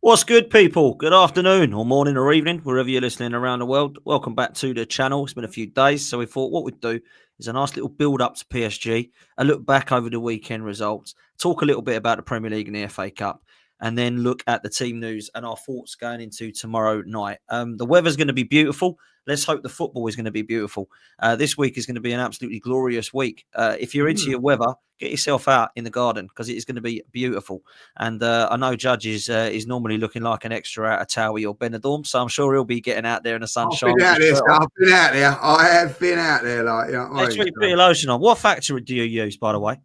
What's good, people? Good afternoon, or morning, or evening, wherever you're listening around the world. Welcome back to the channel. It's been a few days, so we thought what we'd do is a nice little build up to PSG, a look back over the weekend results, talk a little bit about the Premier League and the FA Cup, and then look at the team news and our thoughts going into tomorrow night. The weather's going to be beautiful. Let's hope the football is going to be beautiful. This week is going to be an absolutely glorious week. If you're into your weather, get yourself out in the garden because it is going to be beautiful. And I know Judge is normally looking like an extra out of Towie or Benidorm, so I'm sure he'll be getting out there in the sunshine. I've been out there. I have been out there. Like, you know what I Make sure you put your lotion on. What factory do you use, by the way?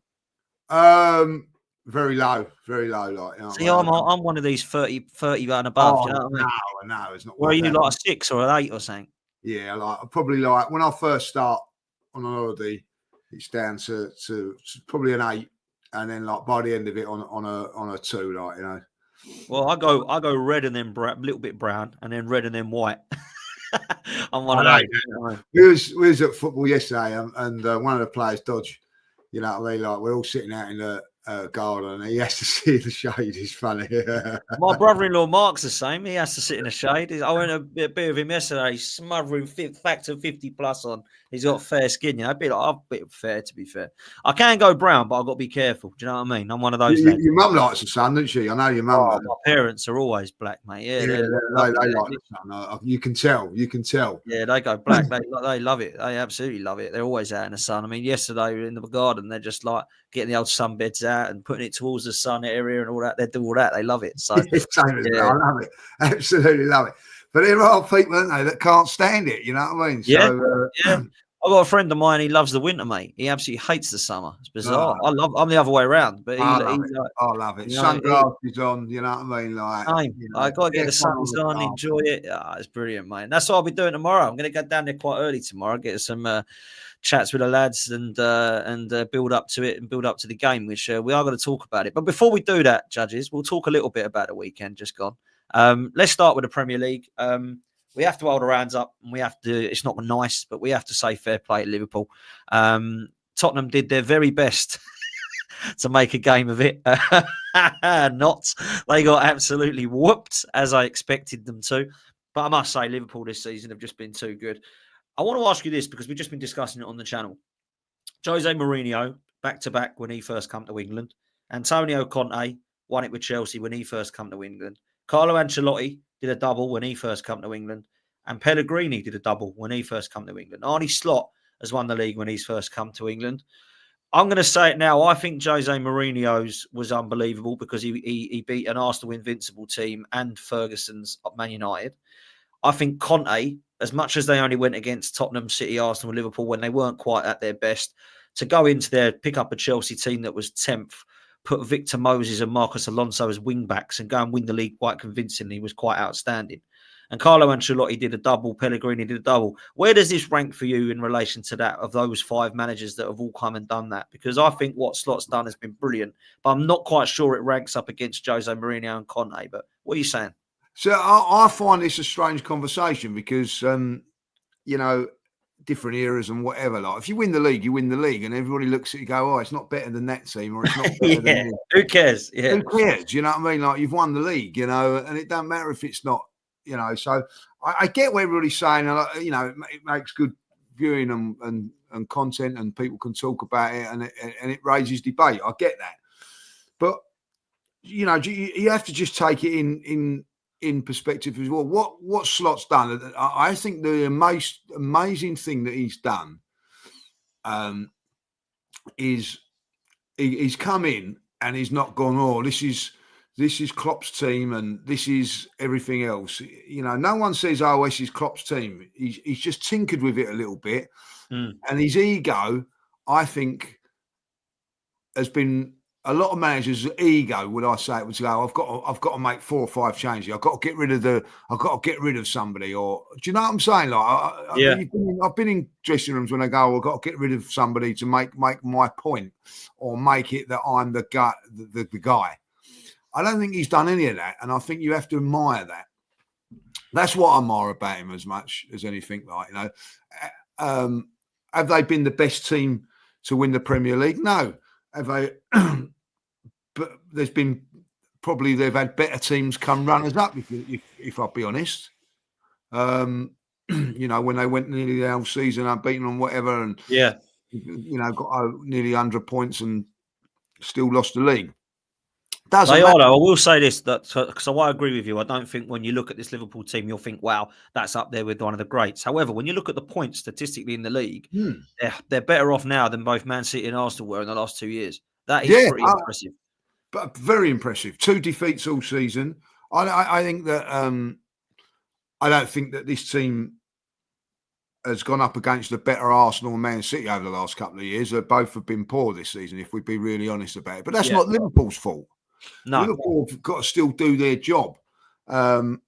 Very low, very low. Like, you know, See, I'm one of these 30 and above. Oh, do you know what I mean? no, it's not. Or are you like a 6 or an 8 or something? Yeah, like probably like when I first start on an holiday, it's down to probably an 8, and then like by the end of it on a 2, like, you know. Well, I go red and then a little bit brown, and then red and then white. I'm one of those. We was at football yesterday, and one of the players dodged. You know what I mean? Like, we're all sitting out in the garden, and he has to see the shade. It's funny. My brother-in-law Mark's the same. He has to sit in the shade. I went a bit with him yesterday. He's smothering factor 50 plus on. He's got fair skin, you know. I'm a bit fair, to be fair. I can go brown, but I've got to be careful. Do you know what I mean? I'm one of those. Your mum likes the sun, doesn't she? I know your mum. My parents are always black, mate. Yeah, they like the sun. You can tell. Yeah, they go black. They love it. They absolutely love it. They're always out in the sun. I mean, yesterday we were in the garden. They're just like getting the old sunbeds out and putting it towards the sun area and all that. They do all that. They love it. So yeah. I love it. Absolutely love it. But there are people, aren't they, that can't stand it. You know what I mean? Yeah. So, yeah. I've got a friend of mine. He loves the winter, mate. He absolutely hates the summer. It's bizarre. I'm the other way around. But I love it. Sunglasses on. You know what I mean? Like, I got to get the suns on, enjoy it. It's brilliant, mate. That's what I'll be doing tomorrow. I'm going to go down there quite early tomorrow. Get some chats with the lads and build up to it and build up to the game, which we are going to talk about it. But before we do that, judges, we'll talk a little bit about the weekend just gone. Let's start with the Premier League. We have to hold our hands up, and we have to. It's not nice, but we have to say fair play to Liverpool. Tottenham did their very best to make a game of it. They got absolutely whooped, as I expected them to. But I must say, Liverpool this season have just been too good. I want to ask you this because we've just been discussing it on the channel. Jose Mourinho, back-to-back when he first came to England. Antonio Conte won it with Chelsea when he first came to England. Carlo Ancelotti did a double when he first came to England. And Pellegrini did a double when he first came to England. Arne Slot has won the league when he's first come to England. I'm going to say it now. I think Jose Mourinho's was unbelievable because he beat an Arsenal invincible team and Ferguson's Man United. I think Conte, as much as they only went against Tottenham, City, Arsenal, Liverpool when they weren't quite at their best, to go into there, pick up a Chelsea team that was 10th, put Victor Moses and Marcus Alonso as wing-backs and go and win the league quite convincingly was quite outstanding. And Carlo Ancelotti did a double, Pellegrini did a double. Where does this rank for you in relation to that, of those 5 managers that have all come and done that? Because I think what Slot's done has been brilliant, but I'm not quite sure it ranks up against Jose Mourinho and Conte. But what are you saying? So I find this a strange conversation because, different eras and whatever. Like, if you win the league, you win the league, and everybody looks at you, go, "Oh, it's not better than that team, or it's not better than me." Who cares? Yeah, who cares? You know what I mean? Like, you've won the league, and it don't matter if it's not, So I get what everybody's saying, and it makes good viewing and content, and people can talk about it, and it raises debate. I get that, but you have to just take it in perspective as well. What Slot's done, I think the most amazing thing that he's done is he's come in and he's not gone, "Oh, this is Klopp's team and this is everything else." No one says, "Oh, this is Klopp's team." He's just tinkered with it a little bit, and his ego, I think, has been. A lot of managers' ego, would I say, would go, I've got to make 4 or 5 changes. I've got to get rid of somebody. Or do you know what I'm saying? Like, I've been in dressing rooms when I go, I've got to get rid of somebody to make my point, or make it that I'm the guy. The guy. I don't think he's done any of that, and I think you have to admire that. That's what I admire about him as much as anything. Like, have they been the best team to win the Premier League? No. Have they? But there's been probably they've had better teams come runners up. If I'll be honest, you know, when they went nearly the whole season unbeaten on whatever, and Yeah. you know, got nearly 100 points and still lost the league. Doesn't They matter. are, though. I will say this, that so I agree with you. I don't think when you look at this Liverpool team, you'll think, wow, that's up there with one of the greats. However, when you look at the points statistically in the league, they're better off now than both Man City and Arsenal were in the last 2 years. That is pretty impressive. But very impressive. 2 defeats all season. I think that I don't think that this team has gone up against a better Arsenal and Man City over the last couple of years. They both have been poor this season, if we'd be really honest about it. But that's not Liverpool's fault. No. Liverpool have got to still do their job. And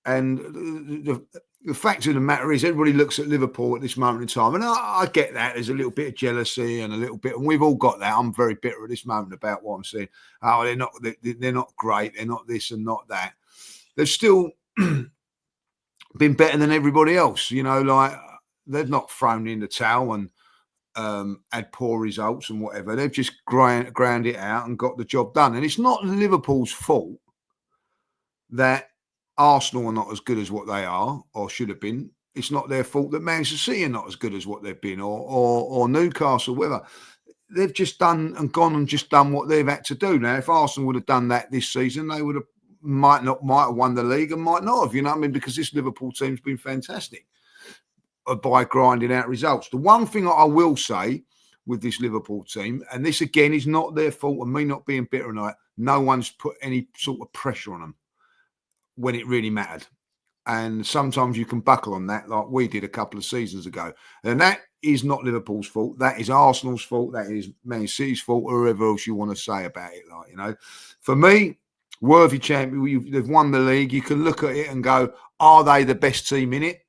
the fact of the matter is, everybody looks at Liverpool at this moment in time, and I get that. There's a little bit of jealousy and a little bit, and we've all got that. I'm very bitter at this moment about what I'm saying. Oh, they're not great. They're not this and not that. They've still been better than everybody else. You know, like they've not thrown in the towel and had poor results and whatever. They've just ground it out and got the job done. And it's not Liverpool's fault that Arsenal are not as good as what they are or should have been. It's not their fault that Manchester City are not as good as what they've been, or Newcastle, whatever. They've just done what they've had to do. Now, if Arsenal would have done that this season, they would have might have won the league and might not have. You know what I mean? Because this Liverpool team's been fantastic by grinding out results. The one thing I will say with this Liverpool team, and this again is not their fault, and me not being bitter on it, no one's put any sort of pressure on them when it really mattered. And sometimes you can buckle on that, like we did a couple of seasons ago. And that is not Liverpool's fault. That is Arsenal's fault. That is Man City's fault, or whoever else you want to say about it. Like, you know, for me, worthy champion, they've won the league. You can look at it and go, are they the best team in it?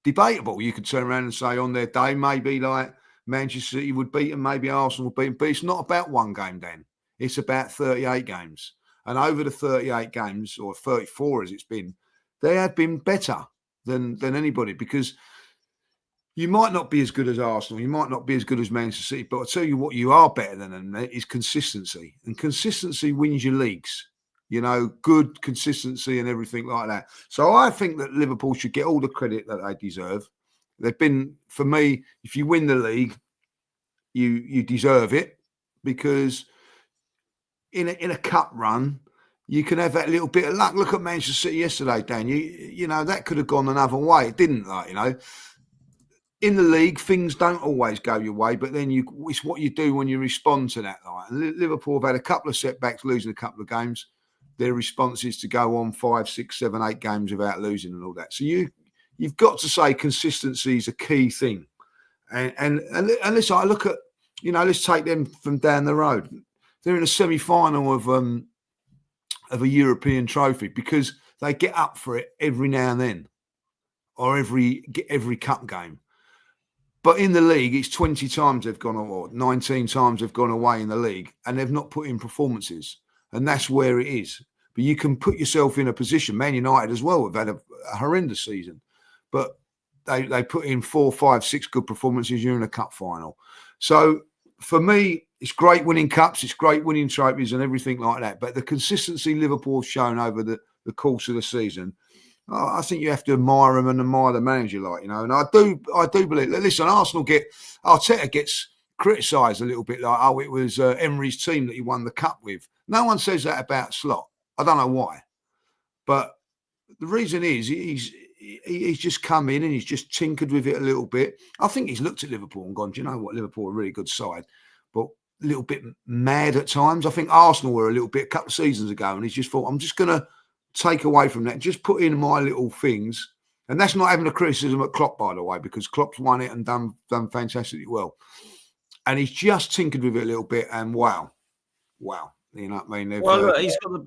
Debatable. You could turn around and say on their day, maybe like Manchester City would beat them, maybe Arsenal would beat them. But it's not about one game, Dan. It's about 38 games. And over the 38 games, or 34 as it's been, they have been better than anybody, because you might not be as good as Arsenal, you might not be as good as Manchester City, but I'll tell you what you are better than them is consistency. And consistency wins your leagues. You know, good consistency and everything like that. So I think that Liverpool should get all the credit that they deserve. They've been, for me, if you win the league, you deserve it, because in a cup run, you can have that little bit of luck. Look at Manchester City yesterday, Dan. You know, that could have gone another way. It didn't, like, you know. In the league, things don't always go your way, but then it's what you do when you respond to that. Like, and Liverpool have had a couple of setbacks, losing a couple of games. Their response is to go on 5, 6, 7, 8 games without losing and all that. So you've got to say consistency is a key thing. And listen, I look at, you know, let's take them from down the road. They're in a semi-final of a European trophy, because they get up for it every now and then, or every cup game. But in the league, it's 20 times they've gone, or 19 times they've gone away in the league, and they've not put in performances. And that's where it is. But you can put yourself in a position. Man United as well have had a horrendous season, but they put in 4, 5, 6 good performances. You're in a cup final. So for me, it's great winning cups, it's great winning trophies and everything like that. But the consistency Liverpool have shown over the course of the season, I think you have to admire them and admire the manager, like, you know. And I do believe. Listen, Arteta gets criticised a little bit, like, oh, it was Emery's team that he won the cup with. No one says that about Slot. I don't know why, but the reason is he's just come in and he's just tinkered with it a little bit. I think he's looked at Liverpool and gone, do you know what, Liverpool are a really good side, but a little bit mad at times. I think Arsenal were a little bit a couple of seasons ago, and he's just thought, I'm just going to take away from that, just put in my little things. And that's not having a criticism at Klopp, by the way, because Klopp's won it and done fantastically well. And he's just tinkered with it a little bit, and wow. You know what I mean? Well, look,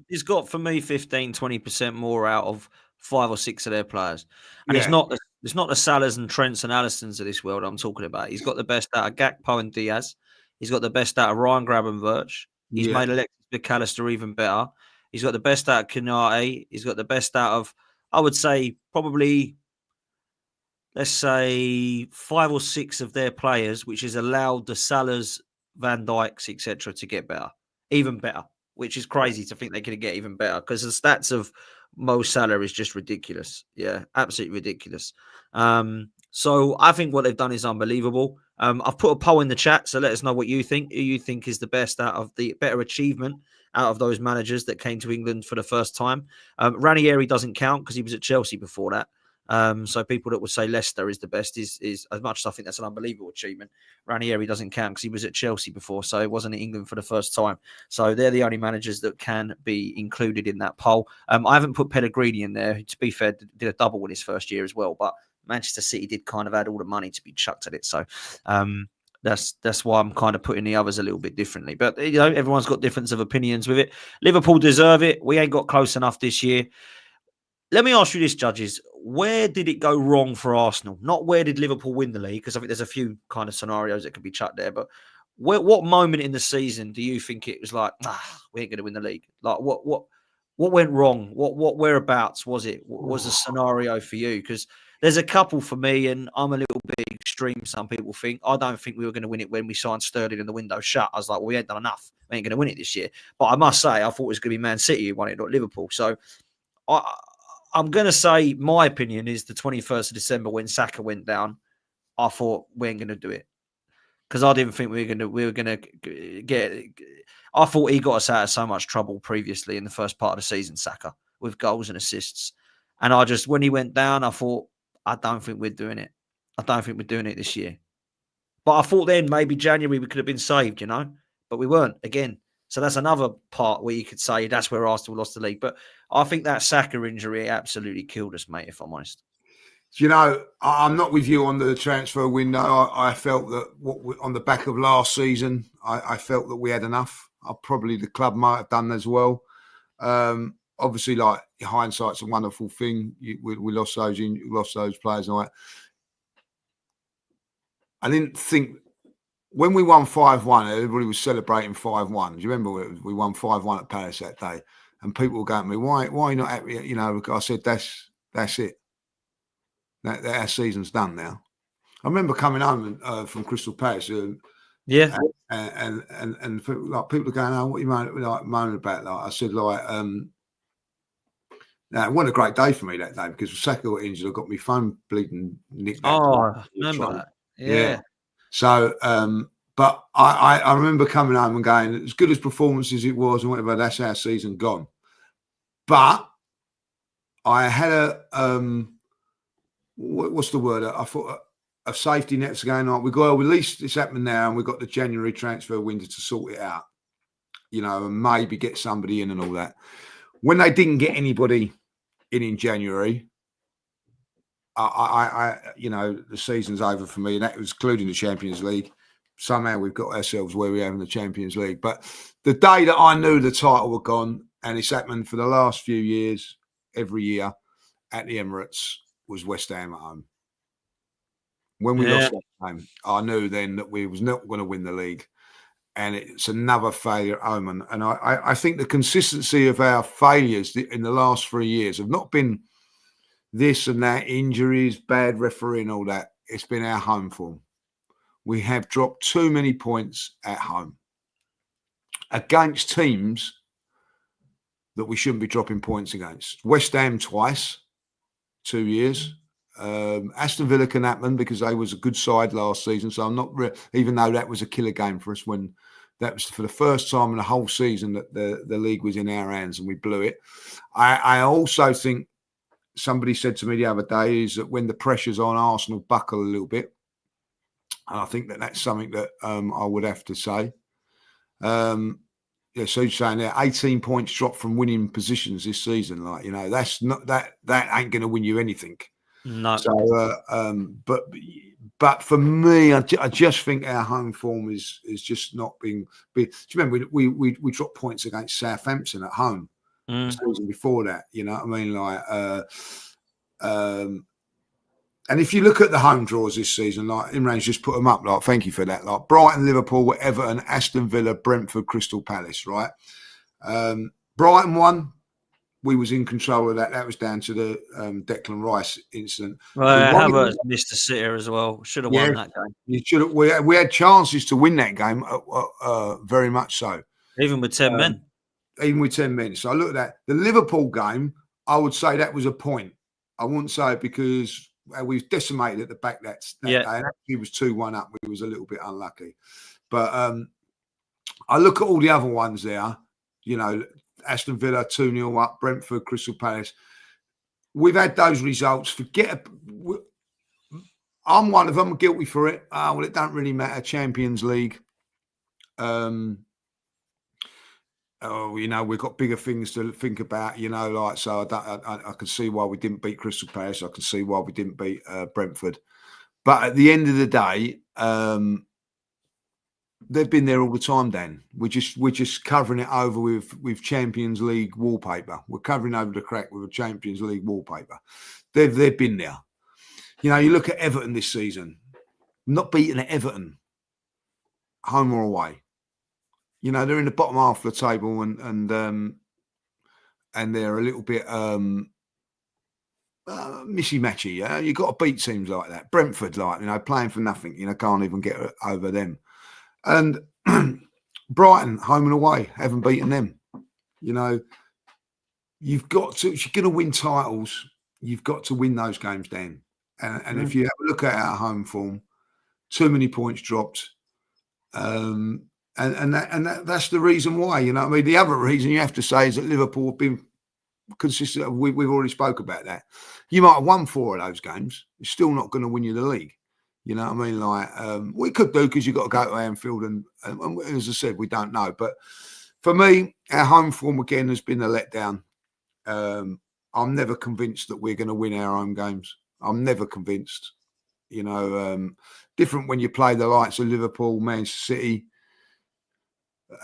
he's got for me 15, 20% more out of 5 or 6 of their players, and it's not the Salahs and Trents and Alistons of this world I'm talking about. He's got the best out of Gakpo and Diaz. He's got the best out of Ryan Gravenberch. He's made Alexis McAllister even better. He's got the best out of Konate. He's got the best out of, I would say, probably, let's say, 5 or 6 of their players, which has allowed the Salahs, Van Dijks, etc., to get better, even better. which is crazy to think they could get even better because the stats of Mo Salah is just ridiculous. Yeah, absolutely ridiculous. So I think what they've done is unbelievable. I've put a poll in the chat, so let us know what you think. Who you think is the best out of the better achievement out of those managers that came to England for the first time. Ranieri doesn't count because he was at Chelsea before that. So people that would say Leicester is the best is as much as I think that's an unbelievable achievement. Ranieri doesn't count because he was at Chelsea before, so it wasn't in England for the first time. So they're the only managers that can be included in that poll. I haven't put Pellegrini in there. To be fair, did a double in his first year as well, but Manchester City did kind of add all the money to be chucked at it. So that's why I'm kind of putting the others a little bit differently. But everyone's got difference of opinions with it. Liverpool deserve it. We ain't got close enough this year. Let me ask you this, judges. Where did it go wrong for Arsenal? Not where did Liverpool win the league, because I think there's a few kind of scenarios that could be chucked there. But what moment in the season do you think it was like, we ain't going to win the league? Like what went wrong? What whereabouts was it? What was the scenario for you? Because there's a couple for me, and I'm a little bit extreme. Some people think I don't think we were going to win it when we signed Sterling and the window shut. I was like, well, we ain't done enough. We ain't going to win it this year. But I must say, I thought it was going to be Man City who won it, not Liverpool. So I'm going to say my opinion is the 21st of December when Saka went down. I thought we ain't going to do it because I didn't think we were going to get. I thought he got us out of so much trouble previously in the first part of the season, Saka, with goals and assists. And when he went down, I thought, I don't think we're doing it. I don't think we're doing it this year. But I thought then maybe January we could have been saved, but we weren't again. So that's another part where you could say that's where Arsenal lost the league. But I think that Saka injury absolutely killed us, mate, if I'm honest. I'm not with you on the transfer window. I felt that on the back of last season, I felt that we had enough. Probably the club might have done as well. Obviously, like hindsight's a wonderful thing. We lost those players and all that. I didn't think when we won 5-1, everybody was celebrating 5-1. Do you remember we won 5-1 at Palace that day? And people were going to me, why are you not happy? I said, that's it. That our season's done now. I remember coming home from Crystal Palace. And like people are going, oh, what are you moaning about? Like I said, now, it wasn't a great day for me that day because Saka got injured. I got my phone bleeding nicked. I remember that. Yeah. So, but I remember coming home and going, as good as performance as it was and whatever, that's our season gone. But I had what's the word? I thought a safety net's going on. We got at least it's happening now, and we've got the January transfer window to sort it out. And maybe get somebody in and all that. When they didn't get anybody in January, the season's over for me, and that was including the Champions League. Somehow we've got ourselves where we are in the Champions League. But the day that I knew the title were gone, and it's happened for the last few years, every year at the Emirates, was West Ham at home. When we lost that game, I knew then that we was not going to win the league. And it's another failure at home. And I think the consistency of our failures in the last 3 years have not been this and that, injuries, bad refereeing, all that. It's been our home form. We have dropped too many points at home against teams that we shouldn't be dropping points against. West Ham twice, 2 years. Aston Villa can happen because they was a good side last season. So I'm not, even though that was a killer game for us when that was for the first time in the whole season that the league was in our hands and we blew it. I also think somebody said to me the other day is that when the pressure's on, Arsenal buckle a little bit. And I think that's something that I would have to say. So you're saying there 18 points dropped from winning positions this season. That's not that ain't going to win you anything. No. So, but for me, I just think our home form is just not being. Do you remember we dropped points against Southampton at home the season before that? You know what I mean? And if you look at the home draws this season, like Imran's just put them up. Like, thank you for that. Like Brighton, Liverpool, Everton, Aston Villa, Brentford, Crystal Palace. Right? Brighton won. We was in control of that. That was down to the Declan Rice incident. Well, Havertz missed a sitter as well. Should have won that game. You should have. We had chances to win that game, very much so. Even with 10 men. even with 10 men. So I look at that. The Liverpool game, I would say that was a point. I wouldn't say it because we decimated at the back that day. And actually was 2-1 up. We was a little bit unlucky. But I look at all the other ones there, Aston Villa 2-0 up, Brentford, Crystal Palace. We've had those results. I'm one of them, guilty for it. Well, it don't really matter. Champions League. We've got bigger things to think about, so I can see why we didn't beat Crystal Palace. I can see why we didn't beat Brentford. But at the end of the day, they've been there all the time, Dan. We're just covering it over with Champions League wallpaper. We're covering over the crack with a Champions League wallpaper. They've been there. You look at Everton this season, not beating Everton, home or away. They're in the bottom half of the table and they're a little bit missy-matchy. Yeah, you got to beat teams like that. Brentford, playing for nothing. Can't even get over them. And Brighton, home and away, haven't beaten them. You've got to. If you're going to win titles, you've got to win those games, Dan. And if you have a look at our home form, too many points dropped. And that's the reason why, The other reason you have to say is that Liverpool have been consistent. We've already spoke about that. You might have won 4 of those games. It's still not going to win you the league. We could do because you've got to go to Anfield. And as I said, we don't know. But for me, our home form again has been a letdown. I'm never convinced that we're going to win our home games. I'm never convinced. Different when you play the likes of Liverpool, Manchester City.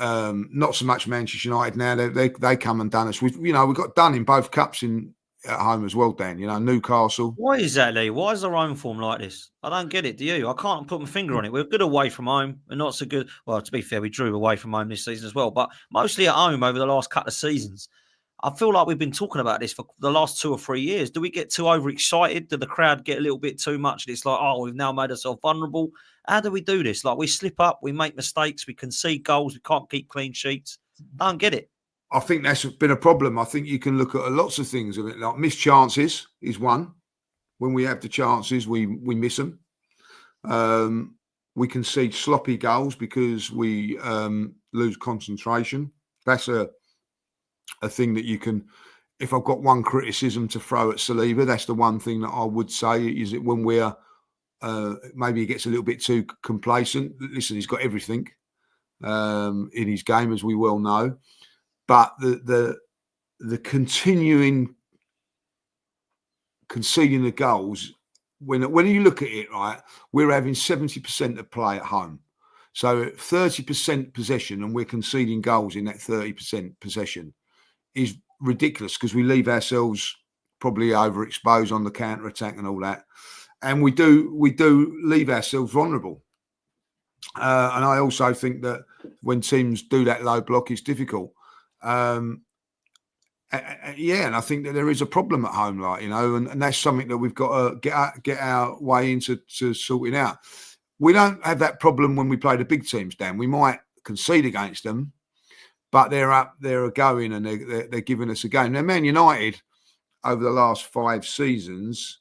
Not so much Manchester United now. They come and done us. We got done in both cups at home as well, Dan. Newcastle. Why is that, Lee? Why is the home form like this? I don't get it. Do you? I can't put my finger on it. We're good away from home and not so good. Well, to be fair, we drew away from home this season as well, but mostly at home over the last couple of seasons. I feel like we've been talking about this for the last 2 or 3 years. Do we get too overexcited? Do the crowd get a little bit too much? And it's like, we've now made ourselves vulnerable. How do we do this? Like, we slip up, we make mistakes, we concede goals, we can't keep clean sheets. Don't get it. I think that's been a problem. I think you can look at lots of things of it. Like missed chances is one. When we have the chances, we miss them. We concede sloppy goals because we lose concentration. That's a thing that you can. If I've got one criticism to throw at Saliba, that's the one thing that I would say is that when we're maybe he gets a little bit too complacent. Listen, he's got everything in his game, as we well know. But the continuing conceding the goals, when you look at it, right, we're having 70% of play at home. So 30% possession and we're conceding goals in that 30% possession is ridiculous because we leave ourselves probably overexposed on the counter-attack and all that. And we do leave ourselves vulnerable. And I also think that when teams do that low block, it's difficult. And I think that there is a problem at home, and that's something that we've got to get our way into sorting out. We don't have that problem when we play the big teams, Dan. We might concede against them, but they're going, and they're giving us a game. Now, Man United over the last 5 seasons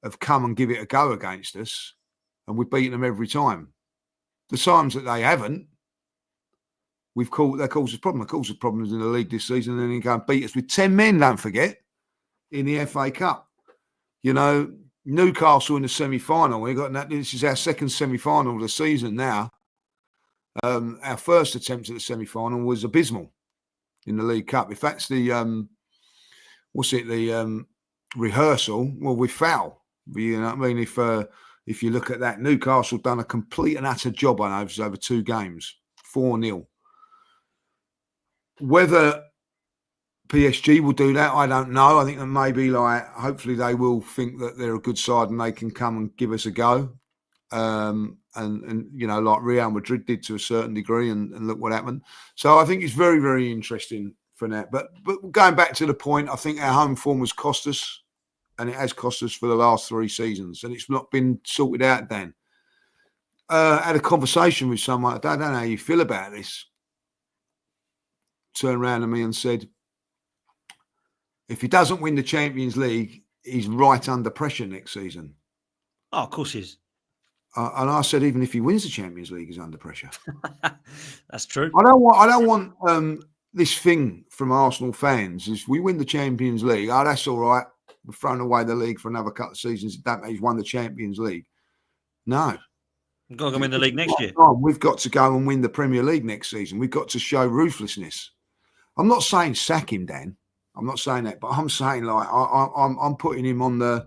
have come and give it a go against us, and we've beaten them every time. The times that they haven't, that caused us problems. That caused us problems in the league this season, and then they go and beat us with 10 men, don't forget, in the FA Cup. Newcastle in the semi-final. This is our second semi-final of the season now. Our first attempt at the semi-final was abysmal in the League Cup. If that's the rehearsal, well, we foul. You know what I mean? If you look at that, Newcastle done a complete and utter job on us over 2 games, 4-0. Whether PSG will do that, I don't know. I think that maybe hopefully they will think that they're a good side and they can come and give us a go. And like Real Madrid did to a certain degree, and look what happened. So I think it's very, very interesting for that. But going back to the point, I think our home form has cost us, and it has cost us for the last 3 seasons, and it's not been sorted out, Dan. I had a conversation with someone. I don't know how you feel about this. turned around to me and said, if he doesn't win the Champions League, he's right under pressure next season. Oh, of course he is. And I said, even if he wins the Champions League, he's under pressure. That's true. I don't want this thing from Arsenal fans is we win the Champions League. Oh, that's all right. We've thrown away the league for another couple of seasons. That means he's won the Champions League. No. We've got to win the league next year. We've got to go and win the Premier League next season. We've got to show ruthlessness. I'm not saying sack him, Dan. I'm not saying that, but I'm saying like I'm putting him under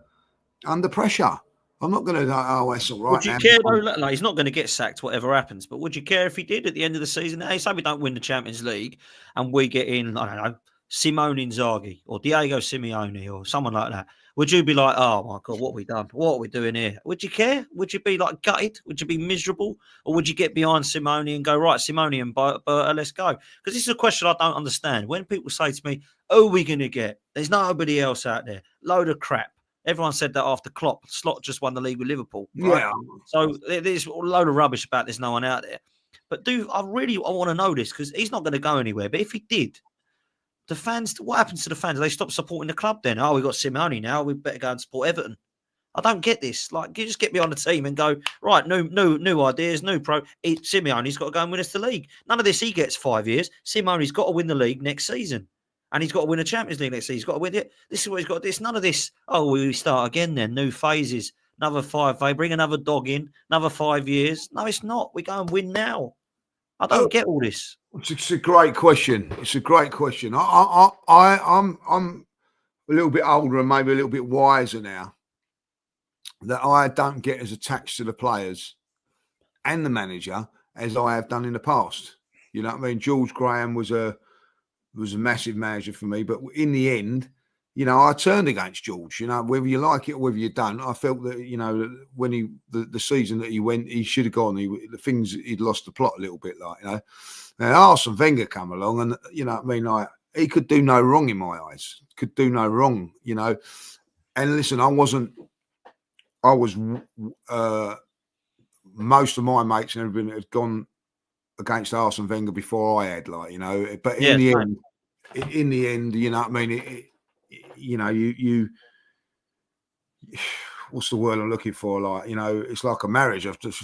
pressure. I'm not going to. Oh, that's all right. Would you care though? Like, he's not going to get sacked, whatever happens. But would you care if he did at the end of the season? Hey, say we don't win the Champions League and we get in, I don't know, Simone Inzaghi or Diego Simeone or someone like that. Would you be like, oh my God, what have we done? What are we doing here? Would you care? Would you be like gutted? Would you be miserable? Or would you get behind Simone and go, right, Simone and Berta, let's go? Because this is a question I don't understand. When people say to me, who are we going to get? There's nobody else out there. Load of crap. Everyone said that after Klopp. Slot just won the league with Liverpool. Right? Yeah. So there's a load of rubbish about there's no one out there. But I want to know this because he's not going to go anywhere. But if he did, the fans, what happens to the fans? They stop supporting the club then? Oh, we've got Simeone now. We better go and support Everton. I don't get this. Like, you just get me on the team and go, right, new ideas, new pro. Simeone's got to go and win us the league. None of this he gets 5 years. Simeone's got to win the league next season. And he's got to win a Champions League next season. He's got to win it. This is what he's got to do. It's none of this. Oh, we start again then. New phases. Another 5. They bring another dog in. Another 5 years. No, it's not. We go and win now. I don't get all this. It's a great question. It's a great question. I'm a little bit older and maybe a little bit wiser now. That I don't get as attached to the players and the manager as I have done in the past. You know what I mean? George Graham was a massive manager for me, but in the end, you know, I turned against George. You know, whether you like it or whether you don't, I felt that, you know, when the season that he went, he should have gone. He'd lost the plot a little bit, like, you know. Now Arsene Wenger come along, and you know what I mean, like he could do no wrong in my eyes. Could do no wrong, you know. And listen, most of my mates and everything had gone against Arsene Wenger before I had, like, you know. But in the end, you know what I mean. You know, you what's the word I'm looking for? Like, you know, it's like a marriage. I've just,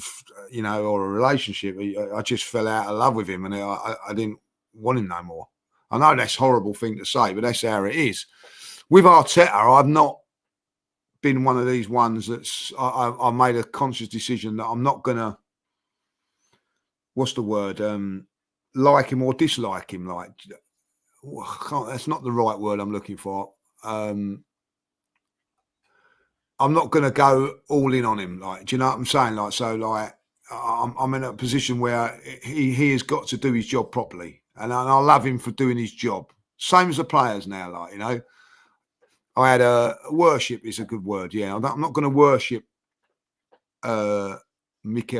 you know, or a relationship. I just fell out of love with him, and I didn't want him no more. I know that's a horrible thing to say, but that's how it is. With Arteta, I've not been one of these ones that's I made a conscious decision that I'm not gonna, what's the word, like him or dislike him. Like, that's not the right word I'm looking for. I'm not going to go all in on him. Like, do you know what I'm saying? Like, so like, I'm in a position where he has got to do his job properly, and I love him for doing his job. Same as the players now. Like, you know, I had worship is a good word. Yeah, I'm not going to worship Mikel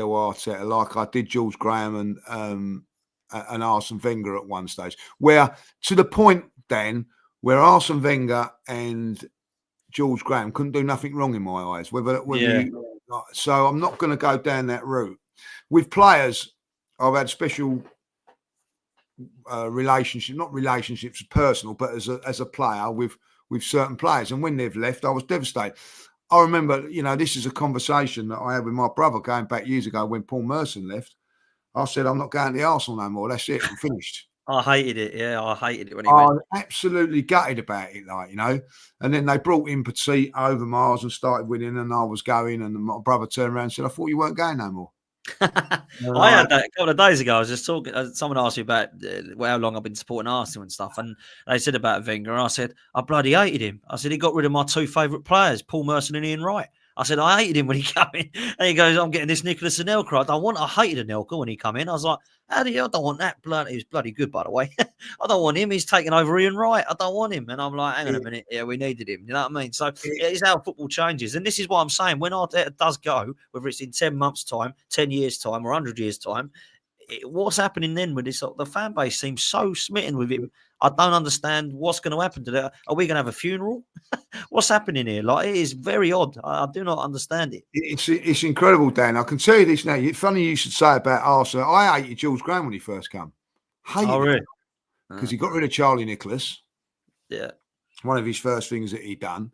Arteta like I did George Graham and Arsene Wenger at one stage. Where to the point, Dan, where Arsene Wenger and George Graham couldn't do nothing wrong in my eyes. So I'm not going to go down that route. With players, I've had special relationships, not relationships personal, but as a player with certain players. And when they've left, I was devastated. I remember, you know, this is a conversation that I had with my brother going back years ago when Paul Merson left. I said, I'm not going to the Arsenal no more. That's it. I'm finished. I hated it. Yeah, I hated it when he went. I was absolutely gutted about it, like, you know. And then they brought in Petit over Mars and started winning, and I was going, and my brother turned around and said, I thought you weren't going no more. I had that a couple of days ago. I was just talking. Someone asked me about how long I've been supporting Arsenal and stuff, and they said about Wenger, and I said I bloody hated him. I said he got rid of my 2 favourite players, Paul Merson and Ian Wright. I said I hated him when he came in, and he goes, "I'm getting this Nicholas Anelka. I hated Anelka when he come in." I was like, "How do you? I don't want that blood. He was bloody good, by the way. I don't want him. He's taking over Ian Wright. I don't want him." And I'm like, "Hang on a minute. Yeah, we needed him. You know what I mean?" So it's how football changes, and this is what I'm saying. When Arteta does go, whether it's in 10 months' time, 10 years' time, or 100 years' time, what's happening then with this? The fan base seems so smitten with him. I don't understand what's going to happen to that. Are we going to have a funeral? What's happening here? Like, it is very odd. I do not understand it. It's incredible, Dan. I can tell you this now. It's funny you should say about Arsenal. I hated George Graham when he first came. Really? because he got rid of Charlie Nicholas. Yeah. One of his first things that he'd done.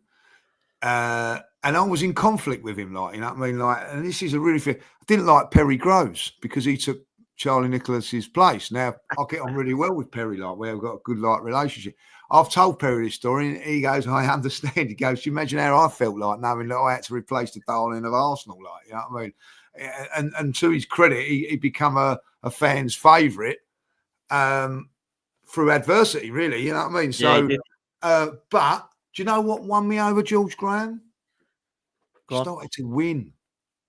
And I was in conflict with him, like, you know what I mean? Like, and this is a really I didn't like Perry Groves because he took Charlie Nicholas's place. Now I get on really well with Perry, like we've got a good relationship. I've told Perry this story, and he goes, "I understand." He goes, "You imagine how I felt like knowing that I had to replace the darling of Arsenal, like, you know what I mean?" And to his credit, he become a fan's favourite through adversity, really. You know what I mean? So, but do you know what won me over George Graham? Started to win.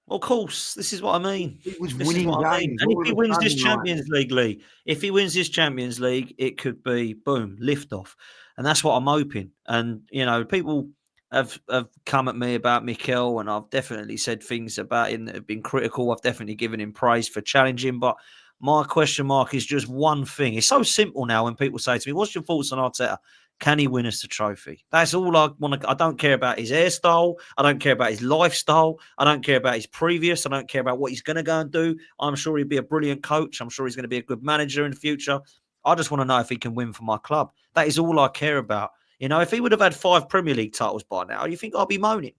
Of course, this is what I mean. It was This winning is what I mean. games. And if he wins this Champions League, if he wins this Champions League, it could be boom, lift off. And that's what I'm hoping. And you know, people have come at me about Mikel, and I've definitely said things about him that have been critical. I've definitely given him praise for challenging, but my question mark is just one thing. It's so simple now when people say to me, "What's your thoughts on Arteta? Can he win us the trophy?" That's all I want to. I don't care about his hairstyle. I don't care about his lifestyle. I don't care about his previous. I don't care about what he's going to go and do. I'm sure he'd be a brilliant coach. I'm sure he's going to be a good manager in the future. I just want to know if he can win for my club. That is all I care about. You know, if he would have had 5 Premier League titles by now, you think I'd be moaning?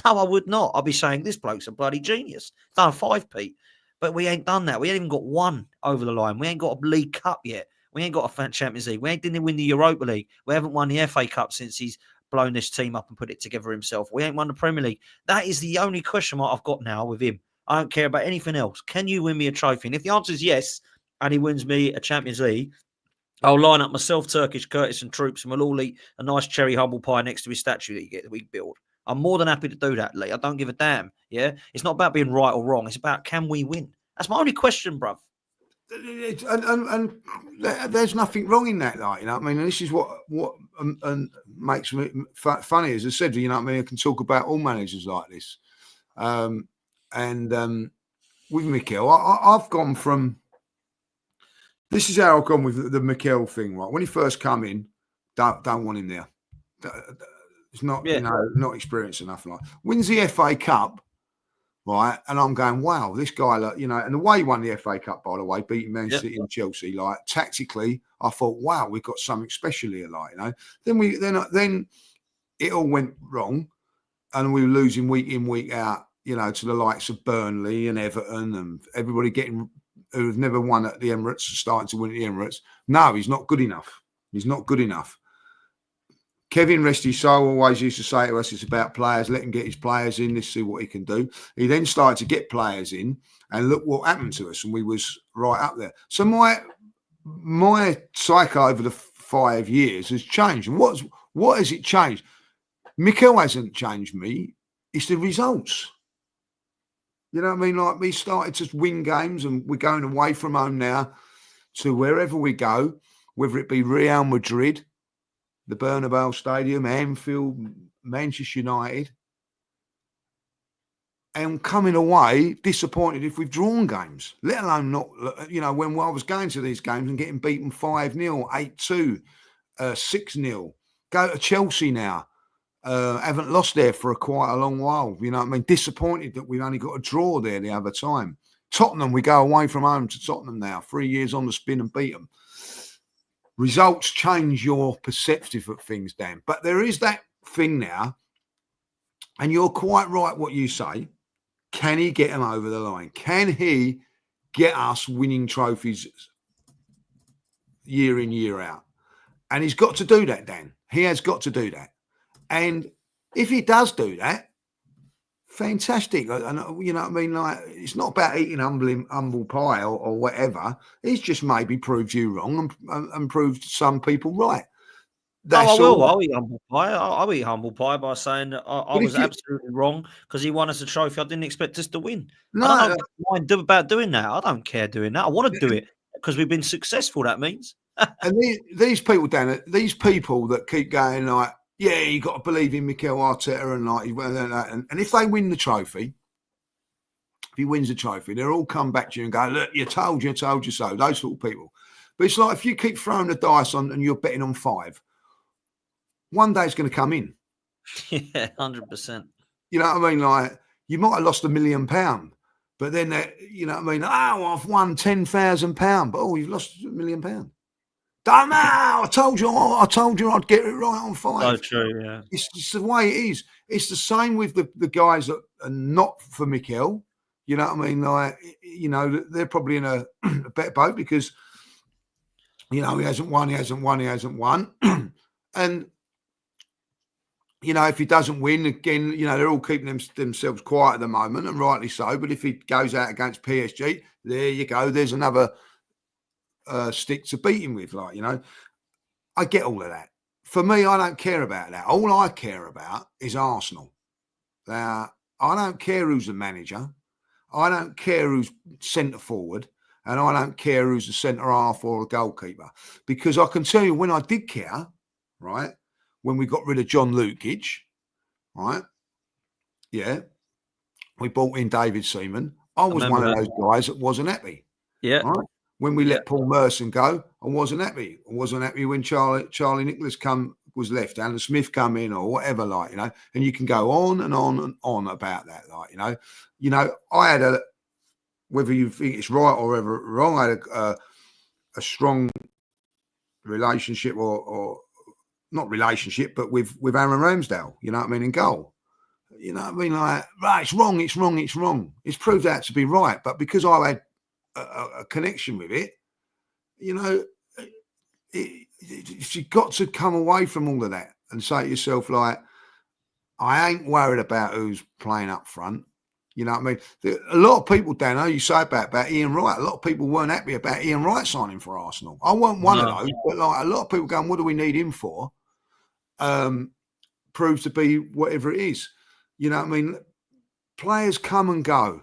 No, I would not. I'd be saying this bloke's a bloody genius. Done 5, Pete. But we ain't done that. We ain't even got 1 over the line. We ain't got a League Cup didn't We ain't got a Champions League. Didn't win the Europa League. We haven't won the FA Cup since he's blown this team up and put it together himself. We ain't won the Premier League. That is the only question mark I've got now with him. I don't care about anything else. Can you win me a trophy? And if the answer is yes, and he wins me a Champions League, I'll line up myself, Turkish, Curtis and troops, and we'll all eat a nice cherry humble pie next to his statue that we build. I'm more than happy to do that, Lee. I don't give a damn. Yeah? It's not about being right or wrong. It's about, can we win? That's my only question, bruv. And there's nothing wrong in that, like, you know what I mean? And this is what makes me funny. As I said, you know what I mean? I can talk about all managers like this. With Mikel, I've gone from, this is how I've gone with the Mikel thing, right? When he first come in, don't want him there. It's not, you know, not experienced enough. Like, wins the FA Cup, right? And I'm going, wow, this guy, like, you know, and the way he won the FA Cup, by the way, beating Man City and Chelsea, like, tactically, I thought, wow, we've got something special here, like, you know. Then it all went wrong, and we were losing week in, week out, you know, to the likes of Burnley and Everton and everybody who've never won at the Emirates, starting to win at the Emirates. No, he's not good enough. He's not good enough. Kevin, rest his soul, always used to say to us, it's about players. Let him get his players in. Let's see what he can do. He then started to get players in, and look what happened to us, and we was right up there. So my cycle over the 5 years has changed. And what has it changed? Mikel hasn't changed me. It's the results. You know what I mean? Like, we started to win games, and we're going away from home now to wherever we go, whether it be Real Madrid, the Bernabeu Stadium, Anfield, Manchester United, and coming away disappointed if we've drawn games, let alone not, you know, when I was going to these games and getting beaten 5-0, 8-2, 6-0. Go to Chelsea now. Haven't lost there for quite a long while. You know what I mean? Disappointed that we've only got a draw there the other time. Tottenham, we go away from home to Tottenham now, 3 years on the spin and beat them. Results change your perspective of things, Dan. But there is that thing now, and you're quite right what you say. Can he get them over the line? Can he get us winning trophies year in, year out? And he's got to do that, Dan. He has got to do that. And if he does do that, fantastic. And you know what I mean? Like, it's not about eating humble pie or whatever. He's just maybe proved you wrong and proved some people right. I will. I'll eat humble pie. I'll eat humble pie by saying that I was absolutely wrong because he won us a trophy I didn't expect us to win. No, I don't mind about doing that. I don't care doing that. I want to do it because we've been successful, that means. And these people, Dan, these people that keep going like, yeah, you got to believe in Mikel Arteta and if they win the trophy, if he wins the trophy, they'll all come back to you and go, look, you told you so. Those sort of people. But it's like if you keep throwing the dice on and you're betting on 5, one day it's going to come in. Yeah, 100%. You know what I mean? Like, you might have lost £1 million, but then, you know what I mean? Oh, I've won £10,000, but you've lost £1 million. Don't matter. I told you I'd get it right on 5. So true, yeah. It's the way it is. It's the same with the guys that are not for Mikel. You know what I mean? Like, you know, they're probably in a better boat because, you know, he hasn't won. And, you know, if he doesn't win, again, you know, they're all keeping themselves quiet at the moment, and rightly so. But if he goes out against PSG, there you go. There's another stick to beat him with, like, you know. I get all of that. For me, I don't care about that. All I care about is Arsenal. Now, I don't care who's the manager. I don't care who's centre forward. And I don't care who's the centre half or a goalkeeper. Because I can tell you when I did care, right, when we got rid of John Lukic, right, yeah, we brought in David Seaman. I was one of those guys that wasn't happy. Yeah. Right? When we let Paul Merson go, I wasn't happy. I wasn't happy when Charlie Nicholas was left, Alan Smith come in or whatever, like, you know, and you can go on and on and on about that, like, you know, I had whether you think it's right or ever wrong, I had a strong relationship or not relationship, but with Aaron Ramsdale, you know what I mean, in goal. You know what I mean? Like, right, it's wrong. It's proved out to be right. But because I had a connection with it, you know, you've got to come away from all of that and say to yourself, like, I ain't worried about who's playing up front. You know what I mean? A lot of people, Dano, you say about Ian Wright, a lot of people weren't happy about Ian Wright signing for Arsenal. I wasn't one of those, but like a lot of people going, what do we need him for? Proves to be whatever it is. You know what I mean? Players come and go.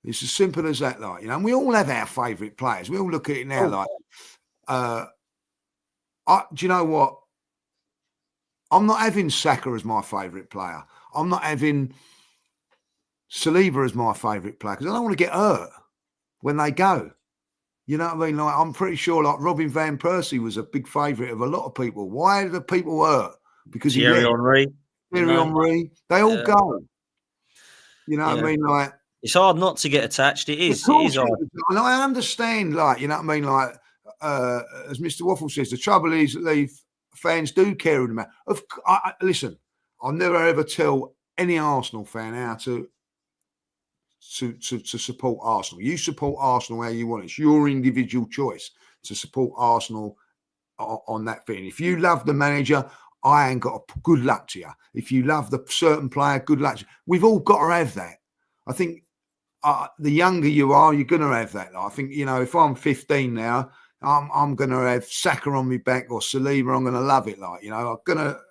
It's as simple as that, like, you know, and we all have our favourite players. We all look at it now like, do you know what? I'm not having Saka as my favourite player. I'm not having Saliba as my favourite player because I don't want to get hurt when they go. You know what I mean? Like, I'm pretty sure like Robin Van Persie was a big favourite of a lot of people. Why do people hurt? Because Thierry Henry. They all go. You know what I mean? Like, it's hard not to get attached. It is hard. And I understand, like, you know what I mean? Like, as Mr. Waffle says, the trouble is that fans do care about. Listen, I'll never ever tell any Arsenal fan how to support Arsenal. You support Arsenal how you want. It's your individual choice to support Arsenal on that thing. If you love the manager, I ain't got good luck to you. If you love the certain player, good luck to you. We've all got to have that. I think the younger you are, you're going to have that. I think, you know, if I'm 15 now, I'm going to have Saka on my back or Saliba. I'm going to love it. Like, you know,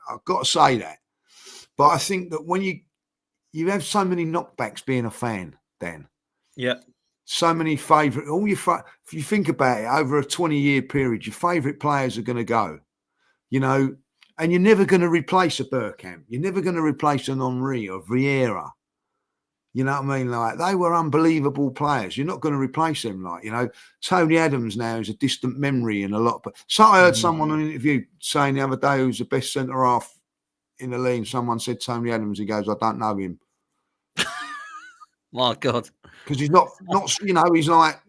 I've got to say that. But I think that when you have so many knockbacks being a fan, Dan. Yeah. So many favourite. If you think about it, over a 20-year period, your favourite players are going to go. You know, and you're never going to replace a Bergkamp. You're never going to replace an Henry or Vieira. You know what I mean? Like, they were unbelievable players. You're not going to replace them. Like, you know, Tony Adams now is a distant memory in a lot. But so I heard someone on an interview saying the other day who's the best centre half in the league. Someone said Tony Adams. He goes, I don't know him. My God. Because he's not, you know, he's like,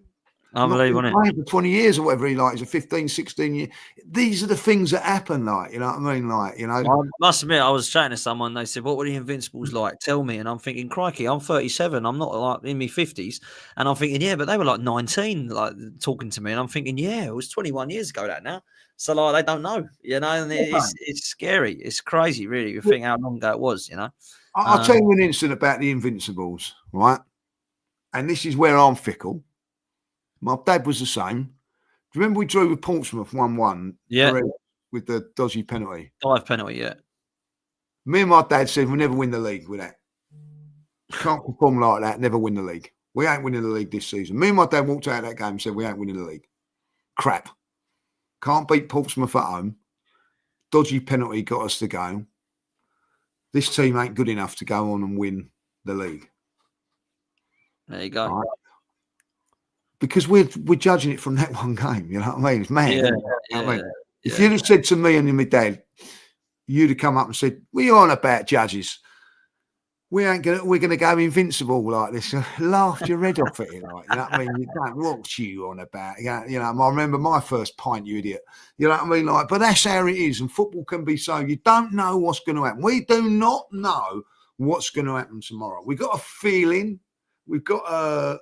unbelievable, not for 20 years or whatever he like. He's a 15, 16 year. These are the things that happen, like, you know what I mean? Like, you know. I must admit, I was chatting to someone, they said, what were the Invincibles like? Tell me. And I'm thinking, crikey, I'm 37. I'm not like in my 50s. And I'm thinking, yeah, but they were like 19, like talking to me. And I'm thinking, yeah, it was 21 years ago that now. So like, they don't know, you know, and it's scary. It's crazy, really. You think how long ago it was, you know. I'll tell you an incident about the Invincibles, right? And this is where I'm fickle. My dad was the same. Do you remember we drew with Portsmouth 1-1? Yeah. With the dodgy penalty. 5 penalty, yeah. Me and my dad said we'll never win the league with that. Can't perform like that, never win the league. We ain't winning the league this season. Me and my dad walked out of that game and said we ain't winning the league. Crap. Can't beat Portsmouth at home. Dodgy penalty got us to go. This team ain't good enough to go on and win the league. There you go. Right? Because we're judging it from that one game, you know what I mean? It's mad. Yeah, I mean, if you'd have said to me and my dad, you'd have come up and said, what are you on about, judges? we're gonna go invincible like this. Laughed your head off at it, like, you know what I mean? You don't what's you on about. You know, I remember my first pint, you idiot. You know what I mean? Like, but that's how it is, and football can be so. You don't know what's going to happen. We do not know what's going to happen tomorrow. We've got a feeling, we've got a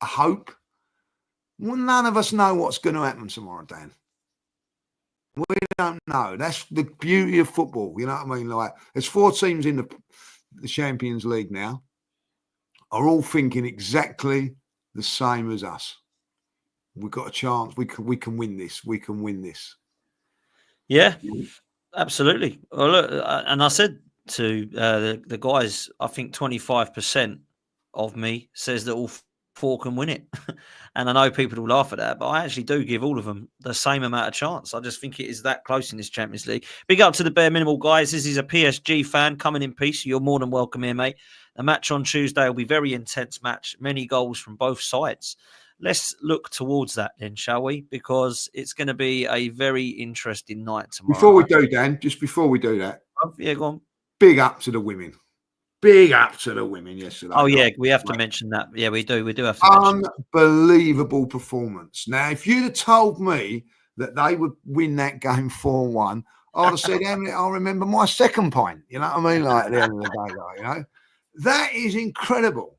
hope. Well, none of us know what's going to happen tomorrow, Dan. We don't know. That's the beauty of football. You know what I mean? Like, there's 4 teams in the Champions League now, are all thinking exactly the same as us. We've got a chance. We can win this. We can win this. Yeah, absolutely. Well, look, and I said to the guys, I think 25% of me says that all 4 can win it. And I know people will laugh at that, but I actually do give all of them the same amount of chance. I just think it is that close in this Champions League. Big up to the bare minimal, guys. This is a PSG fan coming in peace. You're more than welcome here, mate. The match on Tuesday will be a very intense match. Many goals from both sides. Let's look towards that then, shall we? Because it's going to be a very interesting night tomorrow. Before we do, Dan, just before we do that. Yeah, go on. Big up to the women. Big up to the women yesterday. Oh, yeah, we have to mention that. Yeah, we do. We do have to mention that. Unbelievable performance. Now, if you'd have told me that they would win that game 4-1, I would have said, I'll remember my second pint. You know what I mean? Like, at the end of the day, like, you know, that is incredible.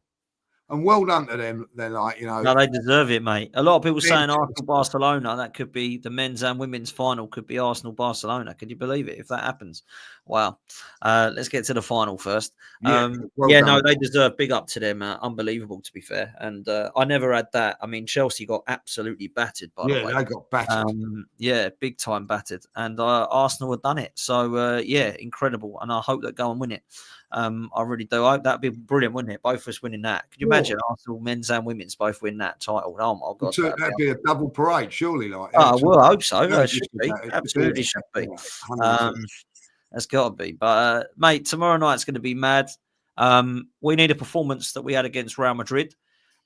And well done to them. They're like, you know. No, they deserve it, mate. A lot of people saying Arsenal-Barcelona. That could be the men's and women's final. Could be Arsenal-Barcelona. Could you believe it if that happens? Wow. Let's get to the final first. No, they deserve big up to them. Unbelievable, to be fair. And I never had that. I mean, Chelsea got absolutely battered, by the way. Yeah, they got battered. Big time battered. And Arsenal have done it. So, incredible. And I hope they go and win it. I really do. That'd be brilliant, wouldn't it? Both of us winning that. Could you imagine Arsenal men's and women's both win that title? Oh my God, that'd be a double parade, surely. Like, well, I hope so. It should be. Absolutely should be. That's got to be. But mate, tomorrow night's going to be mad. We need a performance that we had against Real Madrid,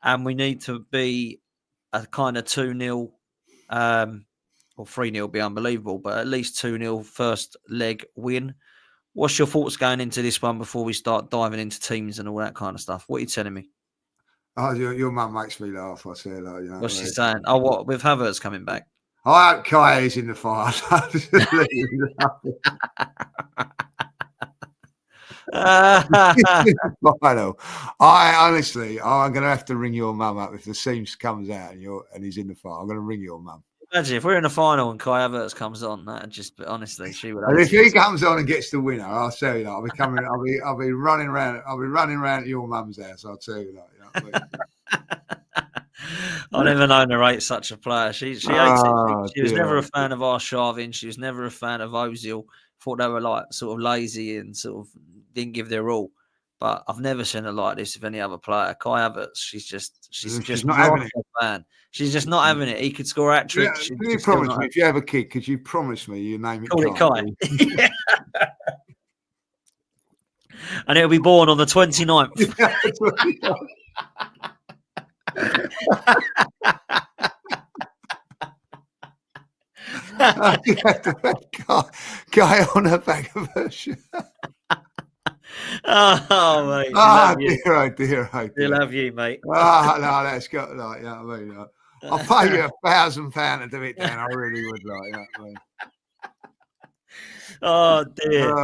and we need to be a kind of 2-0, or 3-0 would be unbelievable, but at least 2-0 first leg win. What's your thoughts going into this one before we start diving into teams and all that kind of stuff? What are you telling me? Oh, your mum makes me laugh. I say that. You know, what's she saying? Oh, what? With Havertz coming back? I hope Kai is in the fire. I'm going to have to ring your mum up if the seams comes out and he's in the fire. I'm going to ring your mum. Imagine if we're in the final and Kai Havertz comes on, that just honestly, she would. And if he comes on and gets the winner, I'll tell you that. I'll be running around. I'll be running around to your mum's house. I'll tell you that. You know, I never known her rate such a player. She hates it. She was never a fan of Arshavin. She was never a fan of Ozil. Thought they were like sort of lazy and sort of didn't give their all. But I've never seen her like this with any other player. Kai Havertz, she's just not having it. Fan. She's just not having it. He could score hat tricks. Can you promise me if you have a kid? Could you promise me you name it? Call it Kai. And it'll be born on the 29th. You have to have Guy on the back of her shirt. Oh, mate. Dear. They love you, mate. No, that's got like, you know what I mean? I'll pay you £1,000 to do it, Dan. I really would, like, you know what I mean? Oh, dear.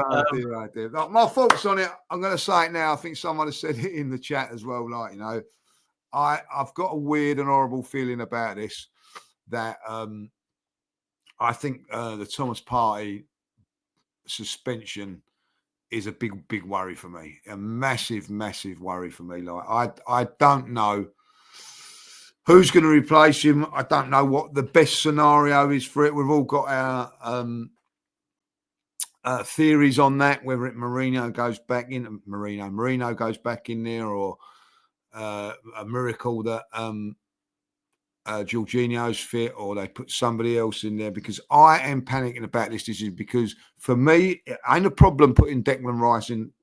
Like, my thoughts on it, I'm going to say it now. I think someone has said it in the chat as well. Like, you know, I've got a weird and horrible feeling about this that I think the Thomas Partey suspension is a big worry for me. A massive worry for me. Like, I don't know who's going to replace him. I don't know what the best scenario is for it. We've all got our theories on that, whether Marino goes back in there, or a miracle that Jorginho's fit, or they put somebody else in there, because I am panicking about this decision. Because for me, it ain't a problem putting Declan Rice in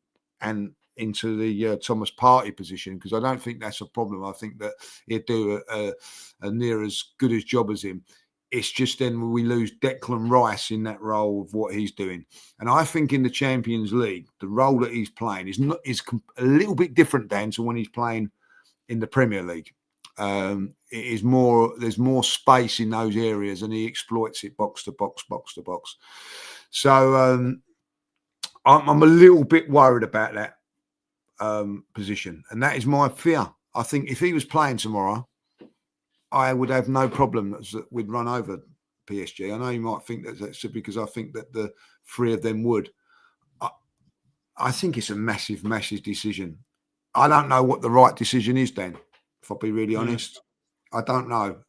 and into the Thomas Partey position, because I don't think that's a problem. I think that he'd do a near as good a job as him. It's just then we lose Declan Rice in that role of what he's doing. And I think in the Champions League, the role that he's playing is a little bit different, Dan, to when he's playing in the Premier League. It is more. There's more space in those areas, and he exploits it box to box, box to box. So I'm a little bit worried about that position, and that is my fear. I think if he was playing tomorrow, I would have no problem that we'd run over PSG. I know you might think that's because I think that the three of them would. I think it's a massive, massive decision. I don't know what the right decision is, Dan, if I'll be really honest. I don't know.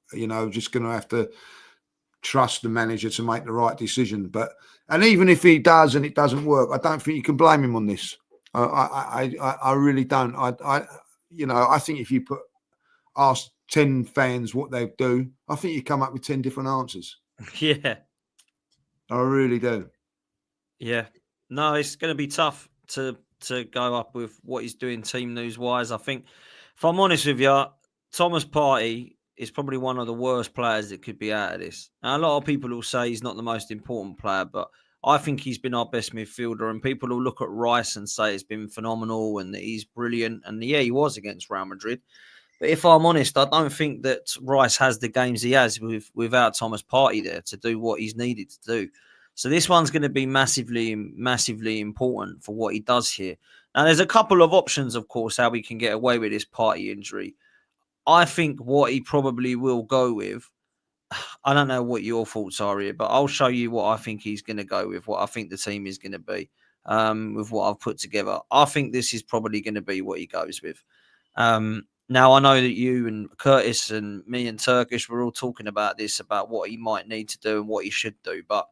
Just going to have to trust the manager to make the right decision. And even if he does and it doesn't work, I don't think you can blame him on this. I really don't. I think if you ask 10 fans what they do, I think you come up with 10 different answers. Yeah. I really do. Yeah. No, it's going to be tough to go up with what he's doing team news wise. I think, if I'm honest with you, Thomas Partey is probably one of the worst players that could be out of this. Now, a lot of people will say he's not the most important player, but I think he's been our best midfielder, and people will look at Rice and say it's been phenomenal and that he's brilliant. And yeah, he was against Real Madrid. But if I'm honest, I don't think that Rice has the games he has without Thomas Partey there to do what he's needed to do. So this one's going to be massively, massively important for what he does here. Now, there's a couple of options, of course, how we can get away with this Partey injury. I think what he probably will go with, I don't know what your thoughts are here, but I'll show you what I think he's going to go with, what I think the team is going to be with what I've put together. I think this is probably going to be what he goes with. Now, I know that you and Curtis and me and Turkish were all talking about this, about what he might need to do and what he should do. But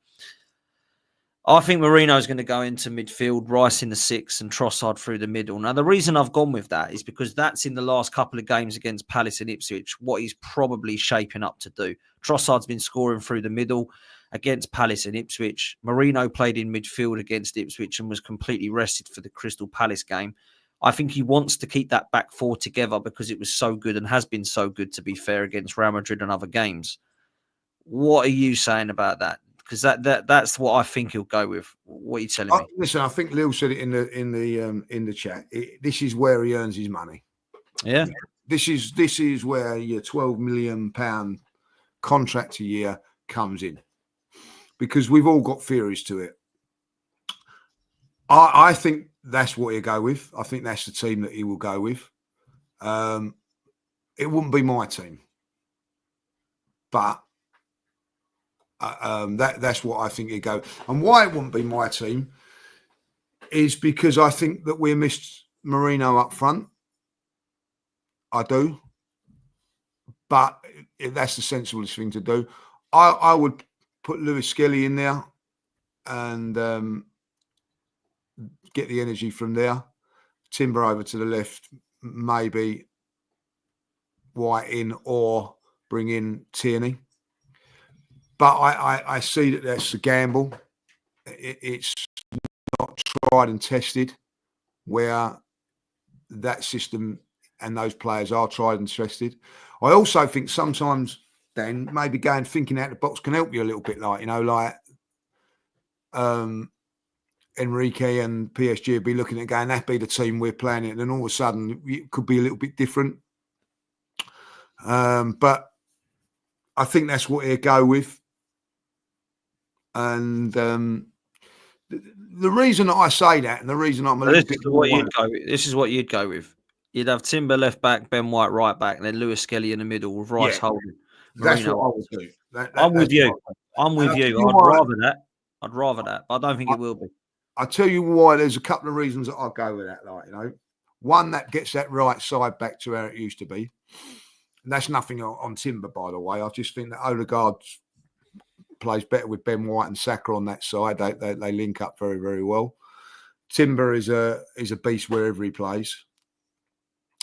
I think Mourinho is going to go into midfield, Rice in the 6 and Trossard through the middle. Now, the reason I've gone with that is because that's in the last couple of games against Palace and Ipswich, what he's probably shaping up to do. Trossard's been scoring through the middle against Palace and Ipswich. Mourinho played in midfield against Ipswich and was completely rested for the Crystal Palace game. I think he wants to keep that back four together because it was so good and has been so good, to be fair, against Real Madrid and other games. What are you saying about that? Because that's what I think he'll go with. What are you telling me? Listen, I think Lil said it in the chat. This is where he earns his money. Yeah. This is where your £12 million contract a year comes in, because we've all got theories to it. I think that's what he'll go with. I think that's the team that he will go with. It wouldn't be my team, but that's what I think he'll go. And why it wouldn't be my team is because I think that we missed Mourinho up front. I do, but that's the sensiblest thing to do. I would put Lewis-Skelly in there and get the energy from there. Timber over to the left, maybe White in, or bring in Tierney. But I see that that's a gamble. It's not tried and tested, where that system and those players are tried and tested. I also think sometimes, Dan, maybe thinking out the box can help you a little bit, like Enrique and PSG would be looking at going, that'd be the team we're playing it, and then all of a sudden it could be a little bit different. But I think that's what he'll go with. And the reason that I say that, and the reason I'm a little bit more this is what you'd go with. You'd have Timber left back, Ben White right back, and then Lewis-Skelly in the middle with Rice holding. That's what I would do. I'm with you. I'm with you. I'd rather that. But I don't think it will be. I'll tell you why. There's a couple of reasons that I'll go with that. One, that gets that right side back to where it used to be. And that's nothing on Timber, by the way. I just think that Odegaard plays better with Ben White and Saka on that side. They link up very, very well. Timber is a beast wherever he plays.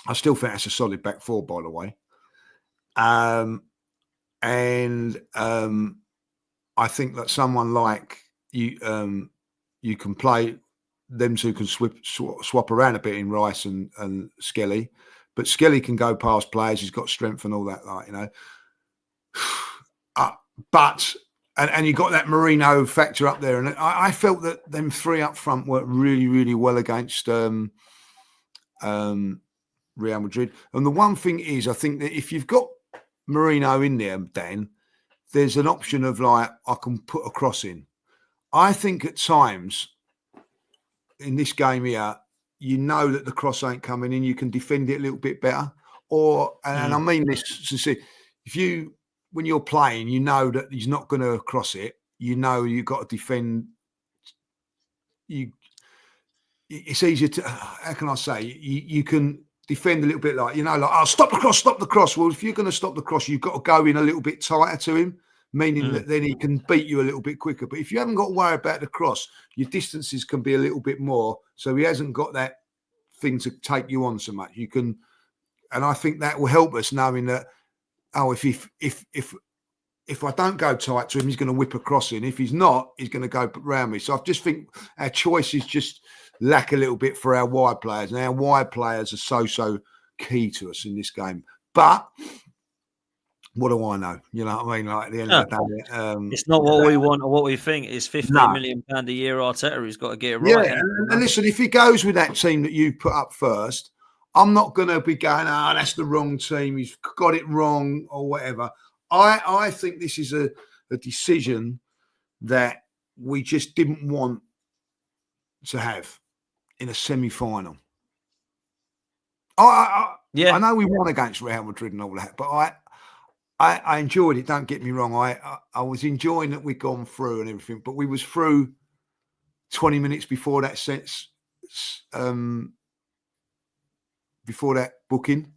I still think that's a solid back four, by the way. I think that someone like you can play, them two can swap around a bit in Rice and Skelly, but Skelly can go past players. He's got strength and all that, but and you got that Marino factor up there, and I felt that them three up front worked really, really well against Real Madrid. And the one thing is, I think that if you've got Marino in there, Dan, there's an option of like I can put a cross in. I think at times in this game here, you know that the cross ain't coming in. You can defend it a little bit better. Or, and I mean this to see, when you're playing, you know that he's not going to cross it. You know you've got to defend. It's easier to, how can I say, you can defend a little bit like, like, stop the cross. Well, if you're going to stop the cross, you've got to go in a little bit tighter to him, meaning that then he can beat you a little bit quicker. But if you haven't got to worry about the cross, your distances can be a little bit more. So he hasn't got that thing to take you on so much. You can, and I think that will help us knowing that, if I don't go tight to him, he's going to whip a cross in. If he's not, he's going to go around me. So I just think our choices just lack a little bit for our wide players. And our wide players are so key to us in this game. But what do I know? You know what I mean? Like at the end of the day, it's not what we want or what we think. It's £15 million a year Arteta. He's got to get it right. Yeah, and listen, if he goes with that team that you put up first, I'm not going to be going, that's the wrong team. He's got it wrong or whatever. I think this is a decision that we just didn't want to have in a semi-final. I know we won against Real Madrid and all that, but I enjoyed it. Don't get me wrong. I was enjoying that we'd gone through and everything, but we was through 20 minutes before that before that booking,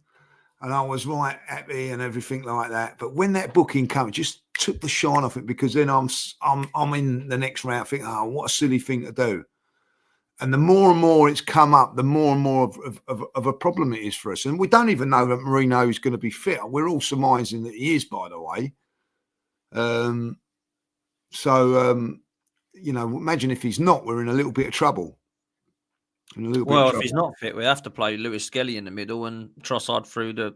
and I was right happy and everything like that. But when that booking came, it just took the shine off it, because then I'm in the next round thinking, what a silly thing to do. And the more and more it's come up, the more and more of a problem it is for us. And we don't even know that Marino is going to be fit. We're all surmising that he is, by the way. Imagine if he's not, we're in a little bit of trouble. If he's not fit, we have to play Lewis-Skelly in the middle and Trossard through the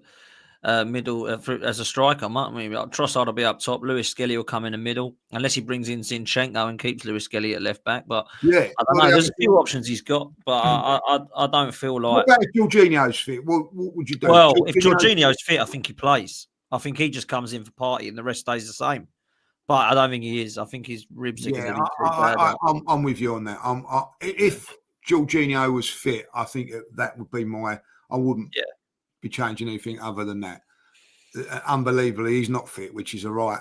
middle as a striker, mightn't we? Trossard will be up top. Lewis-Skelly will come in the middle, unless he brings in Zinchenko and keeps Lewis-Skelly at left back. But I don't know. There's a few options he's got, but I don't feel like. What about if Jorginho's fit? What would you do? Well, if Jorginho's fit, I think he plays. I think he just comes in for party and the rest stays the same. But I don't think he is. I think his ribs are going to be too bad. I'm with you on that. If Jorginho was fit, I think that would be I wouldn't be changing anything other than that. Unbelievably, he's not fit, which is all right.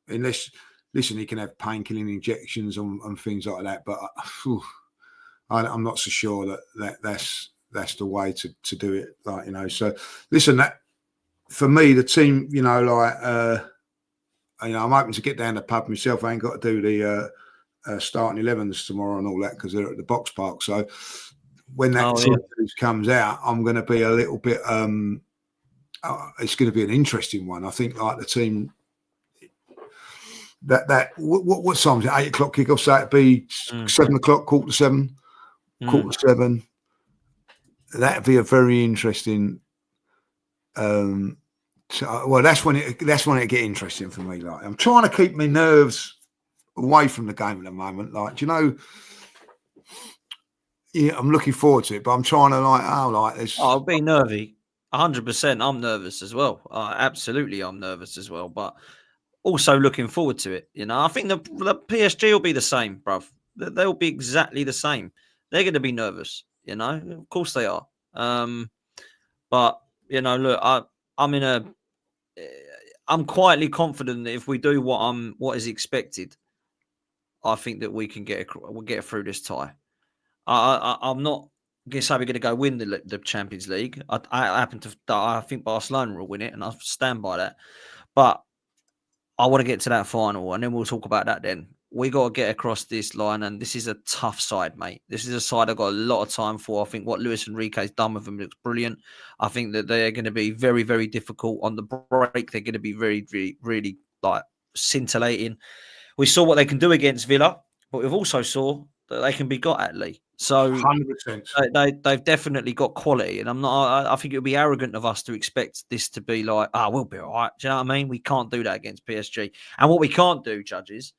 Unless, listen, he can have painkilling injections and things like that. But I'm not so sure that's the way to do it. So listen, that for me, the team, I'm hoping to get down the pub myself. I ain't got to do the starting 11s tomorrow and all that, because they're at the Box Park. So when that team comes out, I'm going to be a little bit. It's going to be an interesting one. I think like the team what time is it? 8 o'clock kickoff. So it'd be 7 o'clock, quarter to 7. That'd be a very interesting. That's when it get interesting for me. Like I'm trying to keep my nerves away from the game at the moment. Like, I'm looking forward to it, but I'm trying to this. I'll be nervy. 100%. I'm nervous as well. Absolutely, I'm nervous as well, but also looking forward to it. I think the PSG will be the same, bruv. They'll be exactly the same. They're going to be nervous. Of course they are. But look, I'm quietly confident that if we do what is expected, I think that we can we'll get through this tie. I'm not going to say we're going to go win the Champions League. I think Barcelona will win it, and I stand by that. But I want to get to that final, and then we'll talk about that then. We got to get across this line, and this is a tough side, mate. This is a side I've got a lot of time for. I think what Luis Enrique's done with them looks brilliant. I think that they're going to be very, very difficult on the break. They're going to be very, really, really scintillating. We saw what they can do against Villa, but we've also saw that they can be got at, Lee. So 100%. they've definitely got quality, and I think it would be arrogant of us to expect this to be like, we'll be all right. Do you know what I mean? We can't do that against PSG. And what we can't do, judges,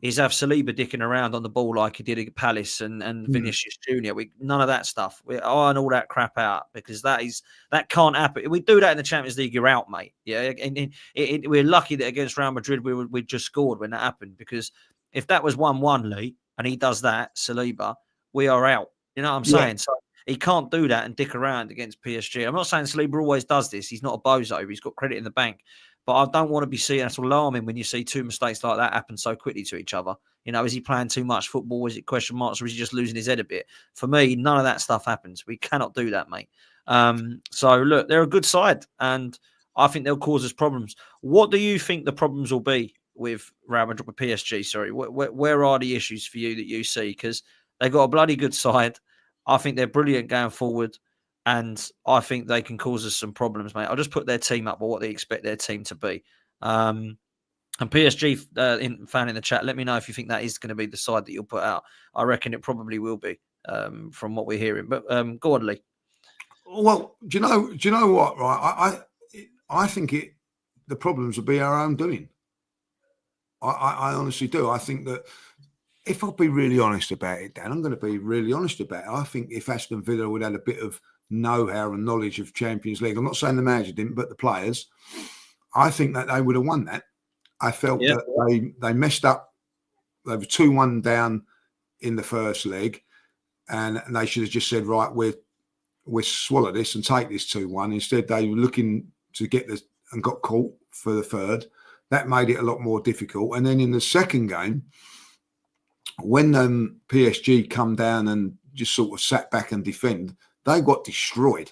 is have Saliba dicking around on the ball like he did at Palace and Vinicius Junior. None of that stuff. We iron all that crap out, because that can't happen. If we do that in the Champions League, you're out, mate. Yeah, and we're lucky that against Real Madrid we just scored when that happened, because if that was 1-1, Lee, and he does that, Saliba, we are out. You know what I'm saying? So he can't do that and dick around against PSG. I'm not saying Saliba always does this. He's not a bozo. He's got credit in the bank. But I don't want to be seeing that's alarming when you see two mistakes like that happen so quickly to each other. You know, is he playing too much football? Is it question marks, or is he just losing his head a bit? For me, none of that stuff happens. We cannot do that, mate. So look, they're a good side, and I think they'll cause us problems. What do you think the problems will be with Real Madrid, with PSG? Sorry, where are the issues for you that you see? Because they've got a bloody good side. I think they're brilliant going forward. And I think they can cause us some problems, mate. I'll just put their team up or what they expect their team to be. And PSG fan in the chat, let me know if you think that is going to be the side that you'll put out. I reckon it probably will be, from what we're hearing. But go on, Lee. Well, do you know what? Right, I think the problems will be our own doing. I honestly do. I think that, if I'll be really honest about it, Dan, I'm going to be really honest about it. I think if Aston Villa would have had a bit of know-how and knowledge of Champions League, I'm not saying the manager didn't, but the players, I think that they would have won that. I felt that they messed up. They were 2-1 down in the first leg, and they should have just said, right, we'll swallow this and take this 2-1. Instead, they were looking to get this and got caught for the third. That made it a lot more difficult. And then in the second game, when PSG come down and just sort of sat back and defend, they got destroyed.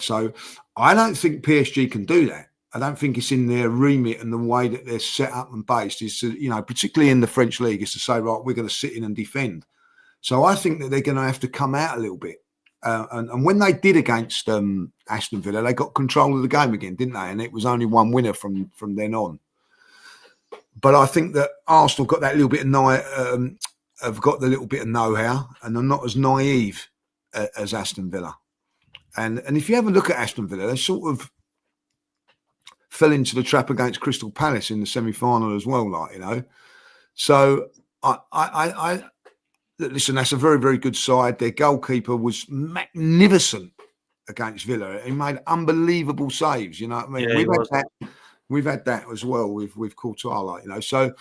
So I don't think PSG can do that. I don't think it's in their remit, and the way that they're set up and based is to, particularly in the French league, is to say, right, we're going to sit in and defend. So I think that they're going to have to come out a little bit. And when they did against Aston Villa, they got control of the game again, didn't they? And it was only one winner from then on. But I think that Arsenal got that little bit of have got the little bit of know-how, and they're not as naive as Aston Villa. And if you have a look at Aston Villa, they sort of fell into the trap against Crystal Palace in the semi-final as well, So I listen, that's a very, very good side. Their goalkeeper was magnificent against Villa. He made unbelievable saves. You know what I mean? Yeah, we've had that as well with Courtois, So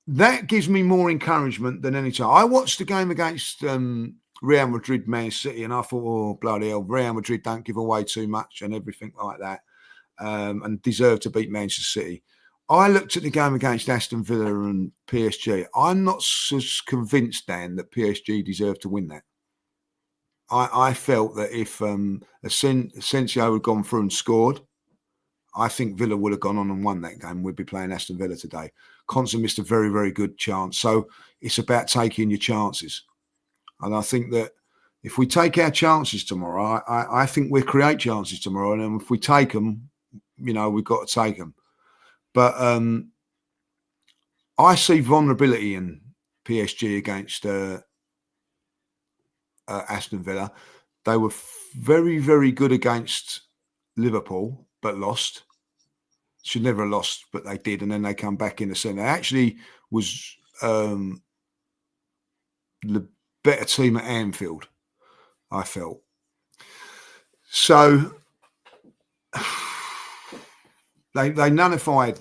that gives me more encouragement than any time. I watched the game against Real Madrid, Man City, and I thought, oh, bloody hell, Real Madrid don't give away too much and everything like that, and deserve to beat Manchester City. I looked at the game against Aston Villa and PSG. I'm not so convinced, Dan, that PSG deserved to win that. I felt that if Asensio had gone through and scored, I think Villa would have gone on and won that game. We'd be playing Aston Villa today. Conson missed a very, very good chance. So it's about taking your chances. And I think that if we take our chances tomorrow, I think we'll create chances tomorrow. And if we take them, we've got to take them. But I see vulnerability in PSG against Aston Villa. They were very, very good against Liverpool, but lost. Should never have lost, but they did. And then they come back in the centre. They actually was the better team at Anfield, I felt. So they nullified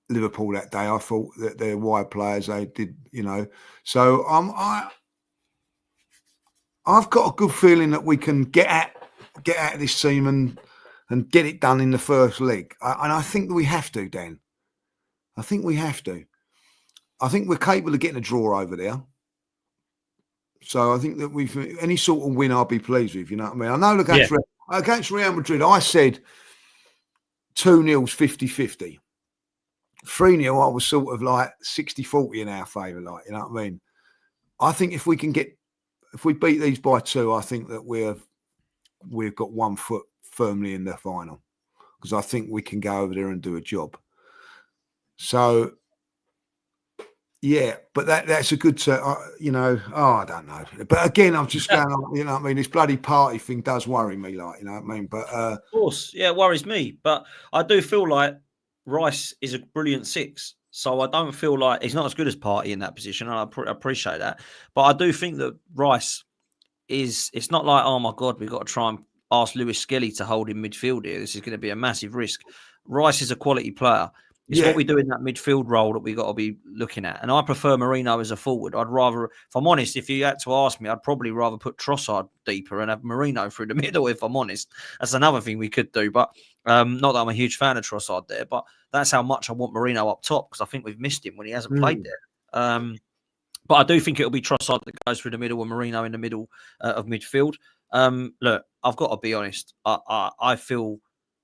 Liverpool that day. I thought that they're wide players. They did, So I've got a good feeling that we can get at this team and get it done in the first leg. And I think we have to, Dan. I think we have to. I think we're capable of getting a draw over there. So I think that any sort of win I'll be pleased with, you know what I mean? I know against Real Madrid, I said 2-0's 50-50. 3-0, I was sort of like 60-40 in our favour, you know what I mean? I think if we beat these by 2, I think that we've got 1 foot firmly in the final, because I think we can go over there and do a job. So Yeah, but that's a good, you know. Oh, I don't know. But again, I'm just going on. You know what I mean? This bloody party thing does worry me, like, you know what I mean. But Of course, yeah, it worries me. But I do feel like Rice is a brilliant six. So I don't feel like he's not as good as Partey in that position, and I appreciate that. But I do think that Rice is. It's not like, oh my god, we've got to try and ask Lewis-Skelly to hold in midfield here. This is going to be a massive risk. Rice is a quality player. It's yeah, what we do in that midfield role that we got to be looking at. And I prefer Marino as a forward. I'd rather, if I'm honest, if you had to ask me, I'd probably rather put Trossard deeper and have Marino through the middle, if I'm honest. That's another thing we could do. But not that I'm a huge fan of Trossard there, but that's how much I want Marino up top, because I think we've missed him when he hasn't played there. But I do think it'll be Trossard that goes through the middle and Marino in the middle of midfield. Look, I've got to be honest. I feel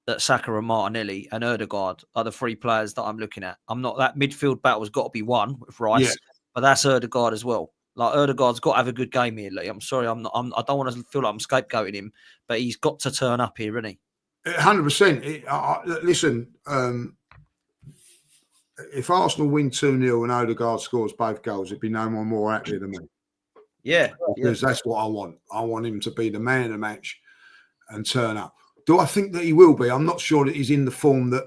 that Saka and Martinelli and Ødegaard are the three players that I'm looking at. I'm not that midfield battle's got to be won with Rice, yeah. but that's Ødegaard as well. Like Ødegaard's got to have a good game here, Lee. I'm sorry, I don't want to feel like I'm scapegoating him, but he's got to turn up here, isn't he? 100%. Listen, if Arsenal win 2-0 and Ødegaard scores both goals, it'd be no one more happy than me. Yeah, because that's what I want. I want him to be the man of the match and turn up. Do I think that he will be? I'm not sure that he's in the form that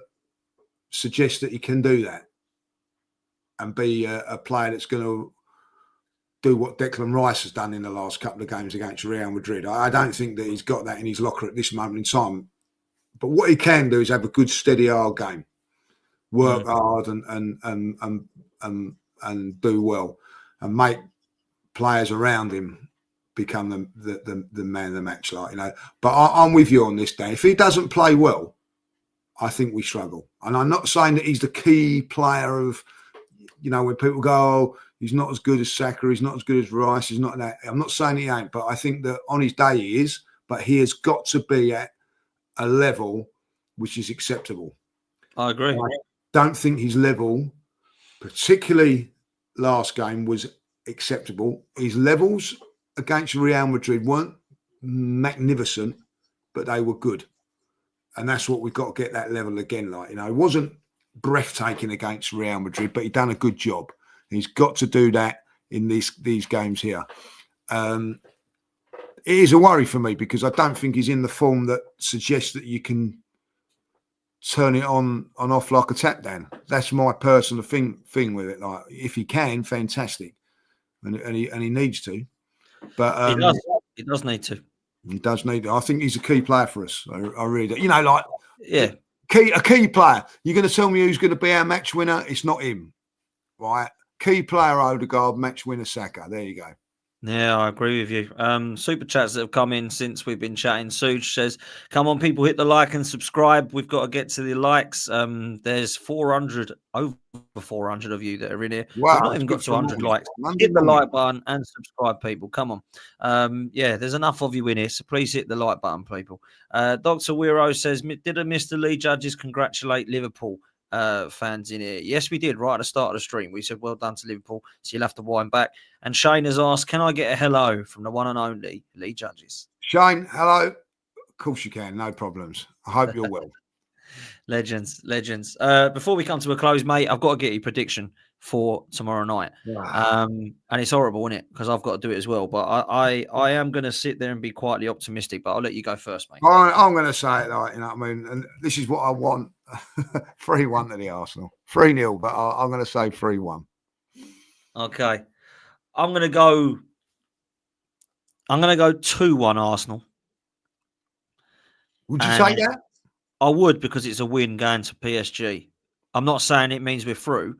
suggests that he can do that and be a player that's going to do what Declan Rice has done in the last couple of games against Real Madrid. I don't think that he's got that in his locker at this moment in time. But what he can do is have a good, steady, hard game, work hard, and do well, and make players around him become the man of the match, like, you know. But I'm with you on this, Dan. If he doesn't play well, I think we struggle. And I'm not saying that he's the key player of, you know, when people go, oh, he's not as good as Saka, he's not as good as Rice, he's not that. I'm not saying he ain't, but I think that on his day he is, but he has got to be at a level which is acceptable. I agree. I don't think his level, particularly last game, was acceptable. His levels against Real Madrid weren't magnificent, but they were good. And that's what we've got to get that level again. Like, you know, it wasn't breathtaking against Real Madrid, but he done a good job. He's got to do that in these games here. It is a worry for me because I don't think he's in the form that suggests that you can turn it on and off like a tap down. That's my personal thing with it. Like, if he can, fantastic, and he needs to. But he does need to. He does need to. I think he's a key player for us. I really do. You know, like, yeah, a key player. You're going to tell me who's going to be our match winner? It's not him, right? Key player Ødegaard, match winner Saka. There you go. Yeah, I agree with you. Super chats that have come in since we've been chatting. Suj says, come on, people, hit the like and subscribe. We've got to get to the likes. There's over 400 of you that are in here. Wow, we've not even got to 100 likes. Hit the like button and subscribe, people. Come on. Yeah, there's enough of you in here, so please hit the like button, people. Dr. Wiro says, did Mr. Lee Judges congratulate Liverpool fans in here? Yes, we did, right at the start of the stream. We said, well done to Liverpool, so you'll have to wind back. And Shane has asked, can I get a hello from the one and only Lee Judges? Shane, hello. Of course you can, no problems. I hope you're well. Legends. Before we come to a close, mate, I've got to get your prediction for tomorrow night. Wow. And it's horrible, isn't it? Because I've got to do it as well. But I am going to sit there and be quietly optimistic, but I'll let you go first, mate. I'm going to say it, like, you know what I mean? And this is what I want. 3-1 to the Arsenal. 3-0, but I'm going to say 3-1. Okay. I'm going to go 2-1 Arsenal. Would you say that? I would, because it's a win going to PSG. I'm not saying it means we're through,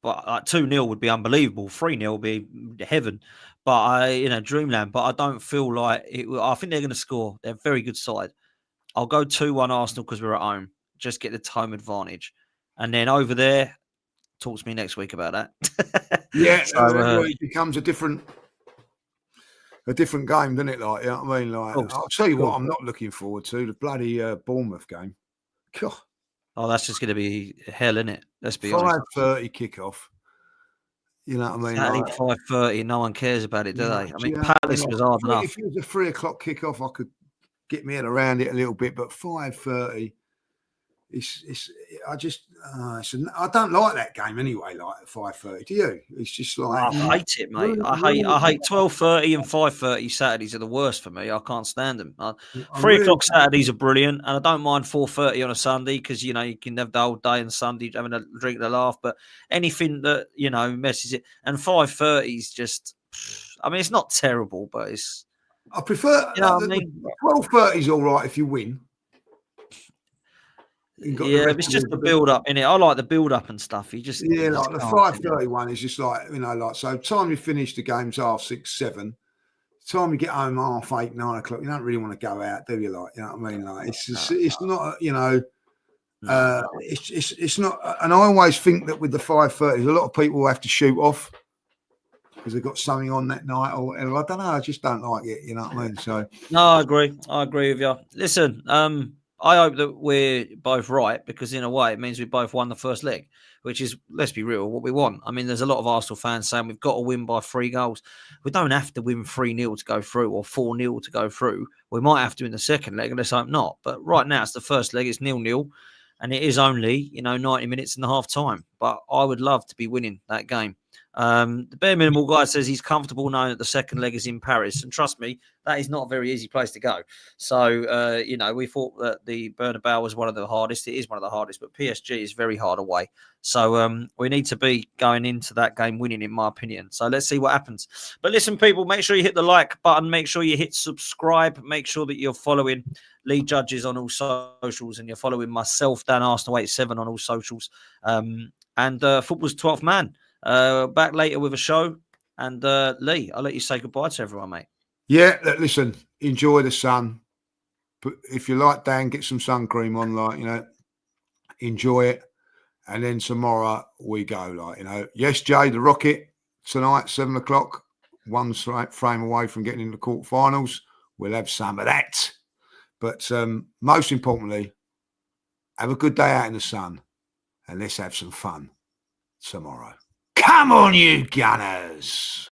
but 2-0 would be unbelievable. 3-0 would be heaven. But dreamland. But I don't feel like it. I think they're going to score. They're a very good side. I'll go 2-1 Arsenal because we're at home. Just get the home advantage, and then over there, talk to me next week about that. Yeah, so, it becomes a different game, doesn't it? Like, you know what I mean? Like, I'll tell you what, I'm not looking forward to the bloody Bournemouth game. God. Oh, that's just going to be hell, isn't it? Let's be honest. 5:30 kickoff. You know what I mean? Saturday 5:30. No one cares about it, do they? I mean, Palace was hard enough. If it was a 3 o'clock kickoff, I could get my head around it a little bit. But 5:30, I don't like that game anyway. Like at 5:30, do you? It's just like I hate it, mate. I hate 12:30 and 5:30 Saturdays are the worst for me. I can't stand them. I 3 o'clock Saturdays are brilliant, and I don't mind 4:30 on a Sunday because you can have the whole day on Sunday having a drink and a laugh. But anything that messes it, and 5:30 is just. I mean, it's not terrible, but it's. I prefer. You know what I mean? 12:30 is all right if you win. Yeah, it's just the build up in it. I like the build up and stuff. You just like the 5:30 one is just like so. Time you finish the game's 6:30, 7:00. Time you get home 8:30, 9 o'clock. You don't really want to go out, do you? Like, you know what I mean? Like, it's just, it's not. It's not. And I always think that with the 5:30, a lot of people have to shoot off because they've got something on that night or whatever. I don't know. I just don't like it. You know what I mean? So no, I agree. I agree with you. Listen, I hope that we're both right because in a way it means we both won the first leg, which is, let's be real, what we want. I mean, there's a lot of Arsenal fans saying we've got to win by 3 goals. We don't have to win 3-0 to go through or 4-0 to go through. We might have to in the second leg, and let's hope not. But right now it's the first leg, it's 0-0, and it is only 90 minutes and a half time. But I would love to be winning that game. The bare minimal guy says he's comfortable knowing that the second leg is in Paris, and trust me, that is not a very easy place to go. So we thought that the Bernabeu was one of the hardest. It is one of the hardest, but PSG is very hard away. So we need to be going into that game winning, in my opinion. So let's see what happens. But listen, people, make sure you hit the like button, make sure you hit subscribe, make sure that you're following Lee Judges on all socials, and you're following myself, Dan Arsenal 87 on all socials, and Football's 12th Man. Back later with a show, and Lee, I'll let you say goodbye to everyone, mate. Yeah, listen, enjoy the sun. But if you like Dan, get some sun cream on, enjoy it. And then tomorrow we go, yes, Jay, the Rocket tonight, 7 o'clock, one frame away from getting into the quarterfinals. We'll have some of that. But most importantly, have a good day out in the sun, and let's have some fun tomorrow. Come on, you Gunners!